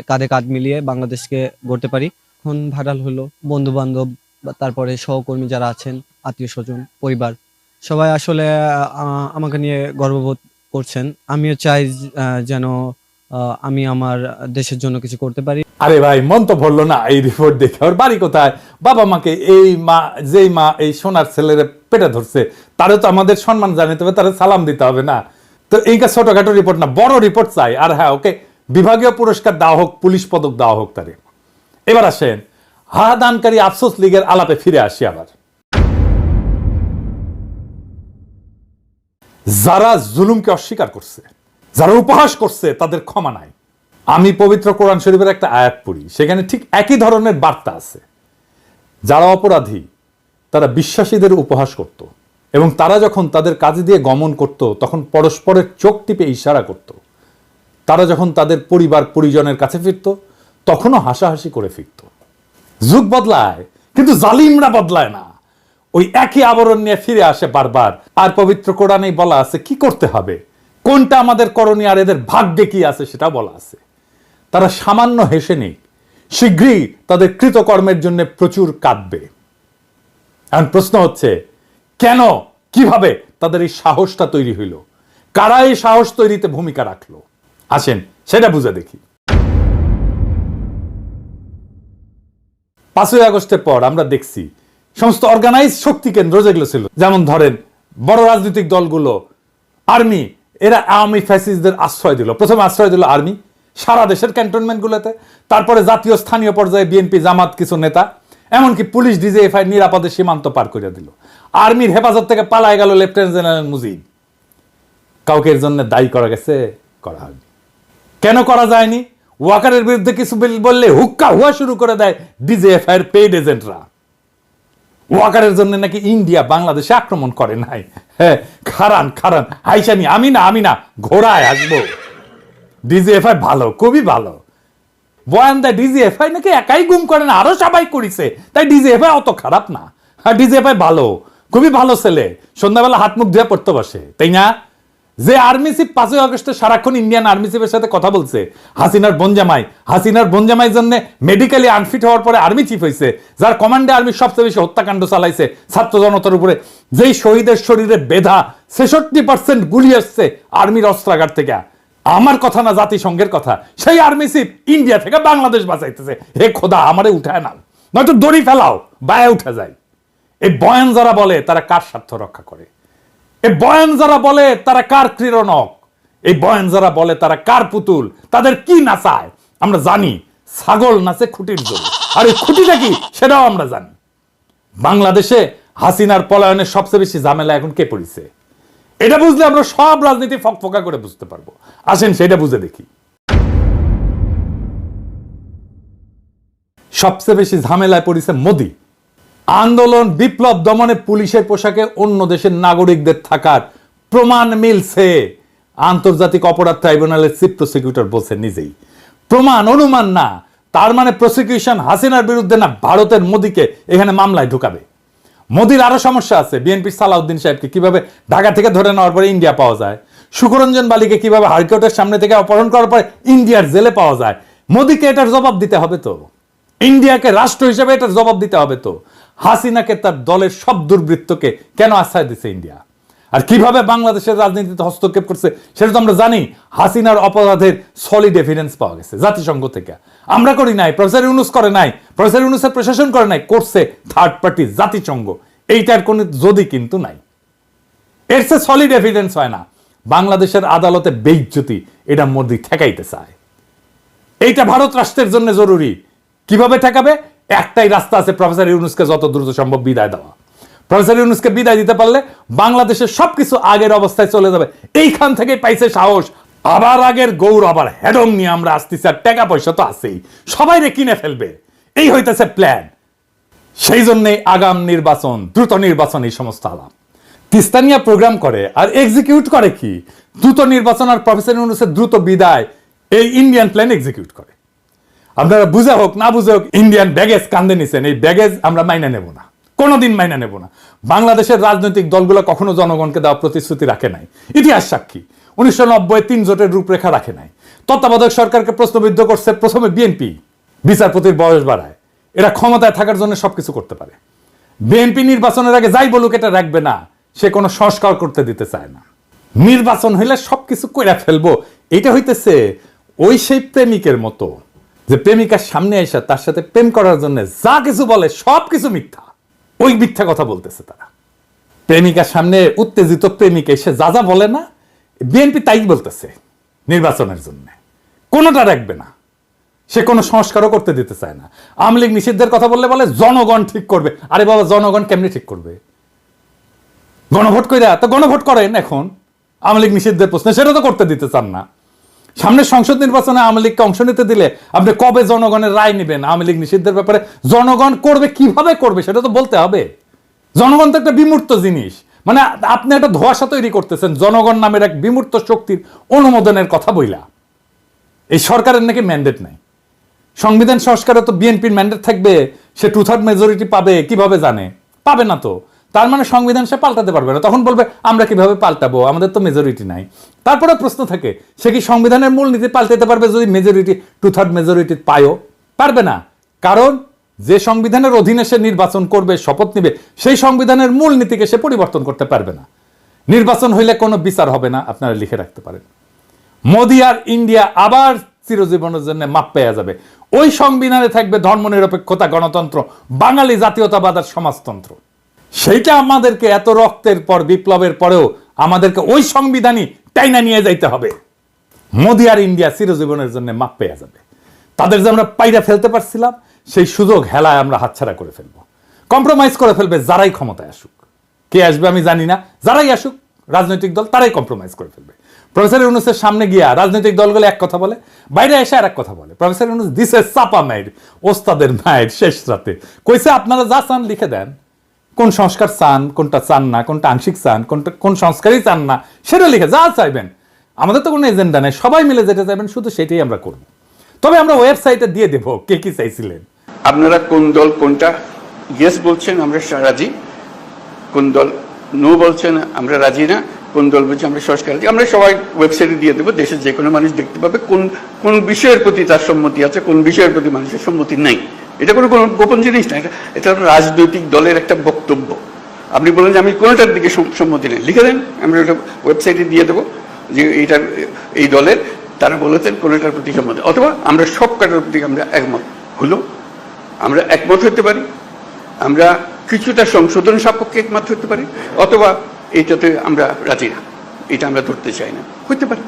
কাঁধে কাঁধ মিলিয়ে বাংলাদেশকে গড়তে পারি। এখন ভাইরাল হলো, বন্ধু বান্ধব, তারপরে সহকর্মী যারা আছেন, আত্মীয় স্বজন, পরিবার, সবাই আসলে আমাকে নিয়ে গর্ববোধ করছেন। আমিও চাই যেন আমি আমার দেশের জন্য কিছু করতে পারি। আরে ভাই, মন তো ভরলো না এই রিপোর্ট দেখে। ওর বাড়ি কোথায়? বাবা মাকে, এই মা, যেই মা এই সোনার ছেলের পেটে ধরছে, তারও তো আমাদের সম্মান জানাতে হবে, তারা সালাম দিতে হবে না? তো এইটা ছোটখাটো রিপোর্ট না, বড় রিপোর্ট চাই। আর হ্যাঁ, ওকে বিভাগীয় পুরস্কার দেওয়া হোক, পুলিশ পদক দেওয়া হোক তারে। এবার আসেন হাদানকারী আফসোস লীগের আলাপে ফিরে আসি। আবার যারা জুলুমকে অস্বীকার করছে, যারা উপহাস করছে, তাদের ক্ষমা নাই। আমি পবিত্র কোরআন শরীফের একটা আয়াত পড়ি, সেখানে ঠিক একই ধরনের বার্তা আছে। যারা অপরাধী তারা বিশ্বাসীদের উপহাস করত এবং তারা যখন তাদের কাজে দিয়ে গমন করত তখন পরস্পরের চোখ টিপে ইশারা করত। তারা যখন তাদের পরিবার পরিজনের কাছে ফিরত তখনও হাসাহাসি করে ফিরত। যুগ বদলায় কিন্তু জালিমরা বদলায় না, ওই একই আবরণ নিয়ে ফিরে আসে বারবার। আর পবিত্র কোরআনেই বলা আছে কি করতে হবে, কোনটা আমাদের করণীয়, আর এদের ভাগ্যে কি আছে সেটা বলা আছে। তারা সামান্য হেসে নেই, শীঘ্রই তাদের কৃতকর্মের জন্য প্রচুর কাঁদবে। এখন প্রশ্ন হচ্ছে, কেন, কিভাবে তাদের এই সাহসটা তৈরি হইল? কারা এই সাহস তৈরিতে ভূমিকা রাখলো? আসেন সেটা বুঝে দেখি। 5ই আগস্টের পর আমরা দেখছি সমস্ত অর্গানাইজ শক্তি কেন্দ্র যেগুলো ছিল, যেমন ধরেন বড় রাজনৈতিক দলগুলো, আর্মি, এরা আওয়ামী ফ্যাসিস্টদের আশ্রয় দিল। প্রথমে আশ্রয় দিল আর্মি সারা দেশের ক্যান্টনমেন্টগুলোতে, তারপরে জাতীয় স্থানীয় পর্যায়ে বিএনপি, জামাত, কিছু নেতা, এমনকি পুলিশ ডিজিএফআই নিরাপদে সীমান্ত পার করে দিল। আর্মির হেফাজত থেকে পালায় গেল লেফটেন্যান্ট জেনারেল মুজিব। কাউকে এর জন্য দায়ী করা গেছে? করা হয়নি। কেন করা যায়নি? ওয়াকারের বিরুদ্ধে কিছু বললে হুক্কা হুয়া শুরু করে দেয় ডিজিএফআই এর পেইড এজেন্টরা। ওয়াকারের জন্য নাকি ইন্ডিয়া বাংলাদেশে আক্রমণ করে নাই। হ্যাঁ, খারান হাইসানি, আমি না ঘোড়ায় আসবো। ডিজিএফআই ভালো, খুবই ভালো। বয়ান দেয় ডিজিএফআই নাকি একাই গুম করে না, আরো সবাই করেছে, তাই ডিজিএফআই অত খারাপ না। হ্যাঁ, ডিজিএফআই ভালো, খুবই ভালো ছেলে, সন্ধ্যাবেলা হাত মুখ ধুয়ে পড়তে বসে, তাই না? যে আর্মি চিফ 5ই আগস্টে সারাক্ষণ ইন্ডিয়ান আর্মি চিফের সাথে কথা বলছে, হাসিনার বোনজামাই জন্য মেডিকেলি আনফিট হওয়ার পরে আর্মি চিফ হয়েছে, যার কমান্ডে আর্মি সবচেয়ে বেশি হত্যাকাণ্ড চালাইছে ছাত্র জনতার উপরে, যেই শহীদের শরীরে বেধা 66% গুলি আসছে আর্মির অস্ত্রাগার থেকে। আমার কথা না, জাতিসংঘের কথা। সেই আর্মি চিফ ইন্ডিয়া থেকে বাংলাদেশ বাঁচাইতেছে। হে খোদা, আমারে উঠায় নাও, নয়তো দড়ি ফেলাও, বায়ে উঠে যায়। এই বয়ান যারা বলে তারা কার স্বার্থ রক্ষা করে? এই বয়ান যারা বলে তারা কার ক্রীড়নক? এই বয়ান যারা বলে তারা কার পুতুল? তাদের কি নাচায় আমরা জানি। ছাগল নাচে খুঁটির জোরে, আর এই খুঁটিটা কি সেটাও আমরা জানি। বাংলাদেশে হাসিনার পলায়নের সবচেয়ে বেশি ঝামেলা এখন কে পড়েছে? এটা বুঝলে আমরা সব রাজনীতি ফকফকা করে বুঝতে পারবো। আসেন সেটা বুঝে দেখি। সবচেয়ে বেশি ঝামেলায় পড়েছে মোদি। আন্দোলন, বিপ্লব দমনে পুলিশের পোশাকে অন্য দেশের নাগরিকদের থাকার প্রমাণ মিলছে। আন্তর্জাতিক অপরাধ ট্রাইব্যুনালের চিফ প্রসিকিউটর বলছে নিজেই, প্রমাণ, অনুমান না। তার মানে প্রসিকিউশন হাসিনার বিরুদ্ধে না, ভারতের মোদিকে এখানে মামলায় ঢুকাবে। মোদির আরো সমস্যা আছে। বিএনপির সালাউদ্দিন সাহেবকে কিভাবে ঢাকা থেকে ধরে নেওয়ার পরে ইন্ডিয়া পাওয়া যায়, সুকরঞ্জন বালিকে কিভাবে হাইকোর্টের সামনে থেকে অপহরণ করার পরে ইন্ডিয়ার জেলে পাওয়া যায়। মোদিকে এটার জবাব দিতে হবে তো, ইন্ডিয়াকে রাষ্ট্র হিসেবে এটার জবাব দিতে হবে তো। হাসিনাকে, তার দলের সব দুর্বৃত্তকে কেন আশ্রয় দিচ্ছে ইন্ডিয়া? আর কিভাবে বাংলাদেশের রাজনীতিতে হস্তক্ষেপ করছে সেটা তো আমরা জানি। হাসিনার অপরাধের সলিড এভিডেন্স পাওয়া গেছে জাতিসংঘ থেকে। আমরা করি নাই, প্রফেসর ইউনূস করে নাই, প্রফেসর ইউনূসের প্রশাসন করে নাই, করছে থার্ড পার্টি জাতিসংঘ। এইটার কোনো যদি কিন্তু নাই, এর সে সলিড এভিডেন্স হয় না। বাংলাদেশের আদালতে বেইজ্জতি, এটা মোদি ঠেকাইতে চায়। এইটা ভারত রাষ্ট্রের জন্য জরুরি। কিভাবে ঠেকাবে? একটাই রাস্তা আছে, প্রফেসর ইউনূসকে যত দ্রুত সম্ভব বিদায় দেওয়া। প্রফেসর ইউনূসকে বিদায় দিতে পারলে বাংলাদেশের সবকিছু আগের অবস্থায় চলে যাবে। এইখান থেকে পাইছে সাহস, আবার আগের গৌরব, আবার হেডম নিয়ে আমরা আসতেছি। আর টাকা পয়সা তো আছেই, সবাই রে কিনে ফেলবে, এই হইতেছে প্ল্যান। সেই জন্যই আগাম নির্বাচন, দ্রুত নির্বাচন, এই সমস্ত আলাপ। তিস্তানিয়া প্রোগ্রাম করে আর এক্সিকিউট করে কি? দ্রুত নির্বাচন আর প্রফেসর ইউনূসের দ্রুত বিদায় এই ইন্ডিয়ান প্ল্যান এক্সিকিউট করে। আপনারা বুঝে হোক না বুঝে হোক ইন্ডিয়ান ব্যাগেজ কান্দে নিছেন, এই ব্যাগেজ আমরা মাইনা নেব না, কোনোদিন মাইনা নেব না। বাংলাদেশের রাজনৈতিক দলগুলো কখনো জনগণকে দেওয়া প্রতিশ্রুতি রাখে নাই, ইতিহাস সাক্ষী। 1990 3 জোটের রূপরেখা রাখে নাই। তত্ত্বাবধায়ক সরকারকে প্রশ্নবিদ্ধ করছে প্রথমে বিএনপি, বিচারপতির বয়স বাড়ায়। এরা ক্ষমতায় থাকার জন্য সবকিছু করতে পারে। বিএনপি নির্বাচনের আগে যাই বলুক এটা রাখবে না, সে কোনো সংস্কার করতে দিতে চায় না। নির্বাচন হইলে সবকিছু কইরা ফেলবো, এটা হইতেছে ওই সেই প্রেমিকের মতো যে প্রেমিকার সামনে এসে তার সাথে প্রেম করার জন্য যা কিছু বলে সবকিছু মিথ্যা। ওই মিথ্যা কথা বলতেছে তারা। প্রেমিকার সামনে উত্তেজিত প্রেমিক এসে যা যা বলে না, বিএনপি তাই বলতেছে নির্বাচনের জন্য, কোনোটা রাখবে না। সে কোনো সংস্কারও করতে দিতে চায় না। আওয়ামী লীগ নিষিদ্ধের কথা বললে বলে জনগণ ঠিক করবে। আরে বাবা, জনগণ কেমনি ঠিক করবে? গণভোট কইরা তো গণভোট করেন এখন আওয়ামী লীগ নিষিদ্ধের প্রশ্নে, সেটা তো করতে দিতে চান না। সামনে সংসদ নির্বাচনে আওয়ামী লীগকে অংশ নিতে দিলে আপনি কবে জনগণের রায় নেবেন আওয়ামী লীগ নিষিদ্ধের ব্যাপারে? জনগণ করবে, কিভাবে করবে সেটা তো বলতে হবে। জনগণ তো একটা বিমূর্ত জিনিস, মানে আপনি একটা ধোঁয়াশা তৈরি করতেছেন জনগণ নামের এক বিমূর্ত শক্তির অনুমোদনের কথা বইলা। এই সরকারের নাকি ম্যান্ডেট নাই। সংবিধান সংস্কারে তো বিএনপির ম্যান্ডেট থাকবে, সে 2/3 মেজরিটি পাবে, কিভাবে জানে? পাবে না তো। তার মানে সংবিধান সে পাল্টাতে পারবে না। তখন বলবে আমরা কিভাবে পাল্টাবো, আমাদের তো মেজরিটি নাই। তারপরে প্রশ্ন থাকে, সে কি সংবিধানের মূলনীতি পাল্টাতে পারবে যদি মেজরিটি 2/3 মেজরিটি পায়ও? পারবে না। কারণ যে সংবিধানের অধীনে সে নির্বাচন করবে, শপথ নিবে, সেই সংবিধানের মূলনীতিকে সে পরিবর্তন করতে পারবে না। নির্বাচন হইলে কোনো বিচার হবে না, আপনারা লিখে রাখতে পারেন। মোদি আর ইন্ডিয়া আবার চিরজীবনের জন্য মাপ পেয়ে যাবে। ওই সংবিধানে থাকবে ধর্মনিরপেক্ষতা, গণতন্ত্র, বাঙালি জাতীয়তাবাদ আর সমাজতন্ত্র। সেইটা আমাদেরকে এত রক্তের পর, বিপ্লবের পরেও আমাদেরকে ওই সংবিধানই টাইনা নিয়ে যাইতে হবে। মোদি আর ইন্ডিয়া চিরজীবনের জন্য মাপ পেয়ে যাবে। তাদের যে আমরা পাইরা ফেলতে পারছিলাম, সেই সুযোগ হেলায় আমরা হাতছাড়া করে ফেলবো। কম্প্রোমাইজ করে ফেলবে যারাই ক্ষমতায় আসুক। কে আসবে আমি জানি না, যারাই আসুক রাজনৈতিক দল তারাই কম্প্রোমাইজ করে ফেলবে। প্রফেসর ইউনূসের সামনে গিয়া রাজনৈতিক দলগুলো এক কথা বলে, বাইরে এসে আর এক কথা বলে। প্রফেসর ইউনূস দিছে চাপা মায়ের, ওস্তাদের মায়ের শেষ রাতে কইছে আপনারা যা চান লিখে দেন, কোন সংস্কার চান, কোনটা চান না, কোনটা আংশিক চান, কোন সংস্কারই চান না, সেটা লিখে যা চাইবেন। আমাদের তো কোনো এজেন্ডা নেই, সবাই মিলে যেটা চাইবেন শুধু সেটাই আমরা করব। তবে আমরা ওয়েবসাইটে দিয়ে দেবো কে কি চাইছিলেন। আপনারা কোন দল কোনটা ইয়েস বলছেন আমরা রাজি, কোন দল নো বলছেন আমরা রাজি না, কোন দল বলছে আমরা সংস্কার রাজি, আমরা সবাই ওয়েবসাইটে দিয়ে দেবো। দেশের যে কোনো মানুষ দেখতে পাবে কোন কোন বিষয়ের প্রতি তার সম্মতি আছে, কোন বিষয়ের প্রতি মানুষের সম্মতি নাই। এটা কোনো গোপন জিনিস না, এটা রাজনৈতিক দলের একটা বক্তব্য। আপনি বলেন যে আমি কোনোটার দিকে সম্মতি নেই, লিখে দেন, আমরা ওটা ওয়েবসাইটে দিয়ে দেবো যে এইটার এই দলের তারা বলেছেন কোনোটার প্রতি সম্মতি, অথবা আমরা সব কাটার প্রতি আমরা একমত হলো, আমরা একমত হতে পারি, আমরা কিছুটা সংশোধন সাপেক্ষে একমত হতে পারি, অথবা এইটাতে আমরা রাজি না, এটা আমরা ধরতে চাই না, হতে পারে।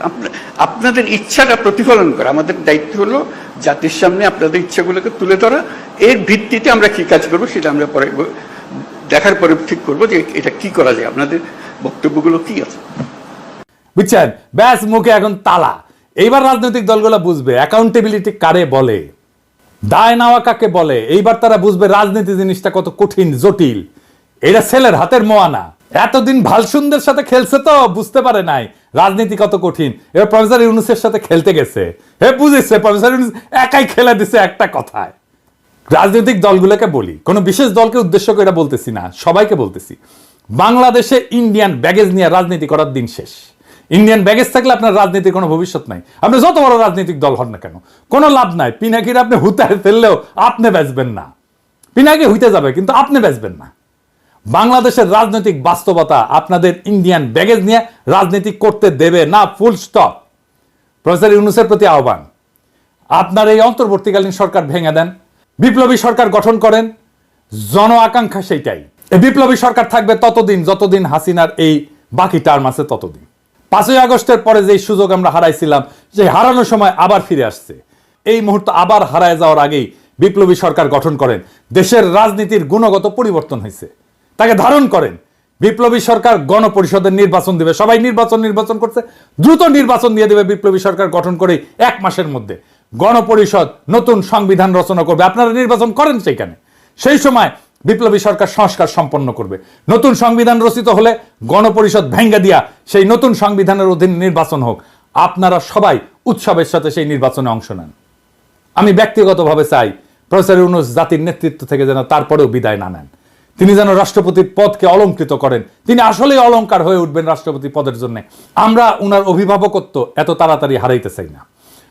আপনাদের ইচ্ছাটা প্রতিফলন করা আমাদের দায়িত্ব হলো জাতির সামনে আপনাদের ইচ্ছাগুলোকে তুলে ধরা। এর ভিত্তিতে আমরা কি কাজ করবো সেটা আমরা পরে দেখার পরে ঠিক করবো যে এটা কি করা যায়, আপনাদের বক্তব্যগুলো কি আছে। বুঝছেন? ব্যাস মুখে এখন তালা। এইবার রাজনৈতিক দলগুলো বুঝবে অ্যাকাউন্টেবিলিটি কারে বলে, দায় নেওয়া কাকে বলে। এইবার তারা বুঝবে রাজনীতি জিনিসটা কত কঠিন, জটিল। এটা ছেলের হাতের মোয়ানা। এতদিন ভালসুন্দের সাথে খেলছে তো বুঝতে পারে নাই রাজনীতি কত কঠিন। এবার প্রফেসর ইউনূসের সাথে খেলতে গেছে, বুঝেছে। প্রফেসর ইউনূস একাই খেলে দিছে একটা কথায়। রাজনৈতিক দলগুলোকে বলি, কোনো বিশেষ দলকে উদ্দেশ্য করে বলতেছি না, সবাইকে বলতেছি, বাংলাদেশে ইন্ডিয়ান ব্যাগেজ নিয়ে রাজনীতি করার দিন শেষ। ইন্ডিয়ান ব্যাগেজ থাকলে আপনার রাজনীতির কোনো ভবিষ্যৎ নাই। আপনি যত বড় রাজনৈতিক দল হন না কেন, কোনো লাভ নাই। পিনাকির আপনি হুতায় ফেললেও আপনি বেচবেন না। পিনাকি হইতে যাবে কিন্তু আপনি বেচবেন না। বাংলাদেশের রাজনৈতিক বাস্তবতা আপনাদের ইন্ডিয়ান ব্যাগেজ নিয়ে রাজনীতি করতে দেবে না, ফুল স্টপ। প্রফেসর ইউনূসের প্রতি আহ্বান, আপনার এই অন্তর্বর্তীকালীন সরকার ভেঙে দেন, বিপ্লবী সরকার গঠন করেন। জন আকাঙ্ক্ষা সেইটাই। এই বিপ্লবী সরকার থাকবে ততদিন যতদিন হাসিনার এই বাকি টার্ম আছে ততদিন। 5ই আগস্টের পরে যে সুযোগ আমরা হারাইছিলাম, যে হারানোর সময় আবার ফিরে আসছে। এই মুহূর্তে আবার হারায় যাওয়ার আগেই বিপ্লবী সরকার গঠন করেন। দেশের রাজনীতির গুণগত পরিবর্তন হয়েছে, তাকে ধারণ করেন। বিপ্লবী সরকার গণপরিষদের নির্বাচন দিবে, সবাই নির্বাচন করছে, দ্রুত নির্বাচন দিয়ে দেবে। বিপ্লবী সরকার গঠন করে 1 মাসের মধ্যে গণপরিষদ নতুন সংবিধান রচনা করবে। আপনারা নির্বাচন করেন সেইখানে। সেই সময় বিপ্লবী সরকার সংস্কার সম্পন্ন করবে। নতুন সংবিধান রচিত হলে গণপরিষদ ভেঙ্গে দিয়া সেই নতুন সংবিধানের অধীন নির্বাচন হোক। আপনারা সবাই উৎসবের সাথে সেই নির্বাচনে অংশ নেন। আমি ব্যক্তিগতভাবে চাই প্রফেসর ইউনূস জাতির নেতৃত্ব থেকে যেন তারপরেও বিদায় না নেন। তিনি যেন রাষ্ট্রপতির পদকে অলংকৃত করেন। তিনি আসলেই অলংকার হয়ে উঠবেন রাষ্ট্রপতি পদের জন্য। আমরা উনার অভিভাবকত্ব এত তাড়াতাড়ি হারাইতে চাই না।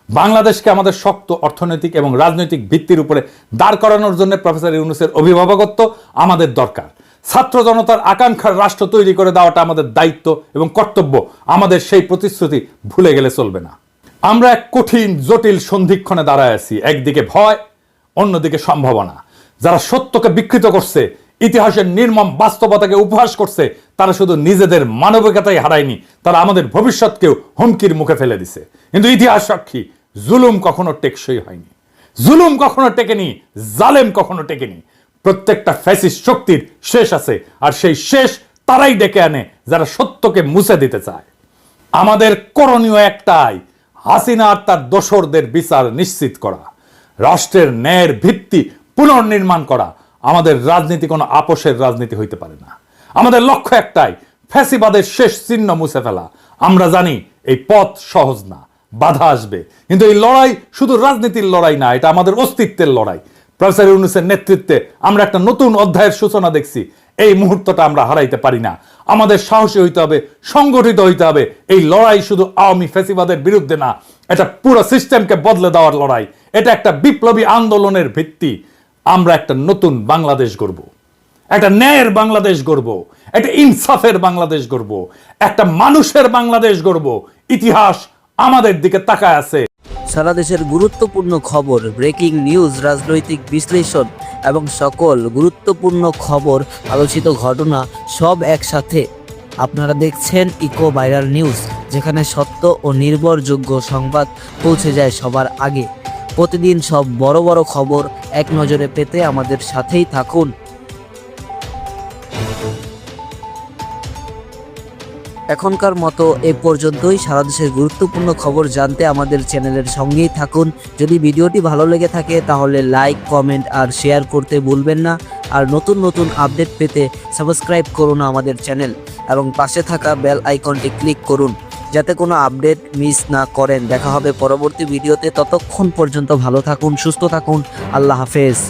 বাংলাদেশকে আমাদের শক্ত অর্থনৈতিক এবং রাজনৈতিক ভিত্তির উপরে দাঁড় করানোর জন্য প্রফেসর ইউনূসের অভিভাবকত্ব আমাদের দরকার। ছাত্র জনতার আকাঙ্ক্ষার রাষ্ট্র তৈরি করে দেওয়াটা আমাদের দায়িত্ব এবং কর্তব্য। আমাদের সেই প্রতিশ্রুতি ভুলে গেলে চলবে না। আমরা এক কঠিন জটিল সন্ধিক্ষণে দাঁড়ায় আছি। একদিকে ভয়, অন্যদিকে সম্ভাবনা। যারা সত্যকে বিকৃত করছে, ইতিহাসের নির্মম বাস্তবতাকে উপহাস করছে, তারা শুধু নিজেদের মানবিকতাই হারায়নি, তারা আমাদের ভবিষ্যৎকেও হুমকির মুখে ফেলে দিছে। কিন্তু ইতিহাস সাক্ষী, জুলুম কখনো টেকসই হয়নি, জুলুম কখনো টেকেনি, জালেম কখনো টেকেনি। প্রত্যেকটা ফ্যাসিস্ট শক্তির শেষ আছে, আর সেই শেষ তারাই ডেকে আনে যারা সত্যকে মুছে দিতে চায়। আমাদের করণীয় একটাই, হাসিনা আর তার দোসরদের বিচার নিশ্চিত করা, রাষ্ট্রের ন্যায়ের ভিত্তি পুনর্নির্মাণ করা। আমাদের রাজনীতি কোনো আপোষের রাজনীতি হইতে পারে না। আমাদের লক্ষ্য একটাই, ফ্যাসিবাদের শেষ চিহ্ন মুছে ফেলা। আমরা জানি এই পথ সহজ না, বাধা আসবে, কিন্তু এই লড়াই শুধু রাজনীতির লড়াই না, এটা আমাদের অস্তিত্বের লড়াই। প্রফেসর ইউনূসের নেতৃত্বে আমরা একটা নতুন অধ্যায়ের সূচনা দেখছি। এই মুহূর্তটা আমরা হারাইতে পারি না। আমাদের সাহসী হইতে হবে, সংগঠিত হইতে হবে। এই লড়াই শুধু আওয়ামী ফ্যাসিবাদের বিরুদ্ধে না, এটা পুরো সিস্টেমকে বদলে দেওয়ার লড়াই। এটা একটা বিপ্লবী আন্দোলনের ভিত্তি। আমরা একটা নতুন বাংলাদেশ গড়ব, একটা ন্যায়ের বাংলাদেশ গড়ব, একটা ইনসাফের বাংলাদেশ গড়ব, একটা মানুষের বাংলাদেশ গড়ব। ইতিহাস আমাদের দিকে তাকায় আছে। সারা দেশের গুরুত্বপূর্ণ খবর, ব্রেকিং নিউজ, রাজনৈতিক বিশ্লেষণ এবং সকল গুরুত্বপূর্ণ খবর, আলোচিত ঘটনা সব একসাথে। আপনারা দেখছেন ইকো ভাইরাল নিউজ, যেখানে সত্য ও নির্ভরযোগ্য সংবাদ পৌঁছে যায় সবার আগে। প্রতিদিন সব বড় বড় খবর এক নজরে পেতে আমাদের সাথেই থাকুন। এখনকার মতো এ পর্যন্তই। সারা দেশের গুরুত্বপূর্ণ খবর জানতে আমাদের চ্যানেলের সঙ্গেই থাকুন। যদি ভিডিওটি ভালো লেগে থাকে তাহলে লাইক, কমেন্ট আর শেয়ার করতে ভুলবেন না। আর নতুন নতুন আপডেট পেতে সাবস্ক্রাইব করুন আমাদের চ্যানেল এবং পাশে থাকা বেল আইকনটি ক্লিক করুন, যাতে কোনো আপডেট মিস না করেন। দেখা হবে পরবর্তী ভিডিওতে। ততক্ষণ পর্যন্ত ভালো থাকুন, সুস্থ থাকুন। আল্লাহ হাফেজ।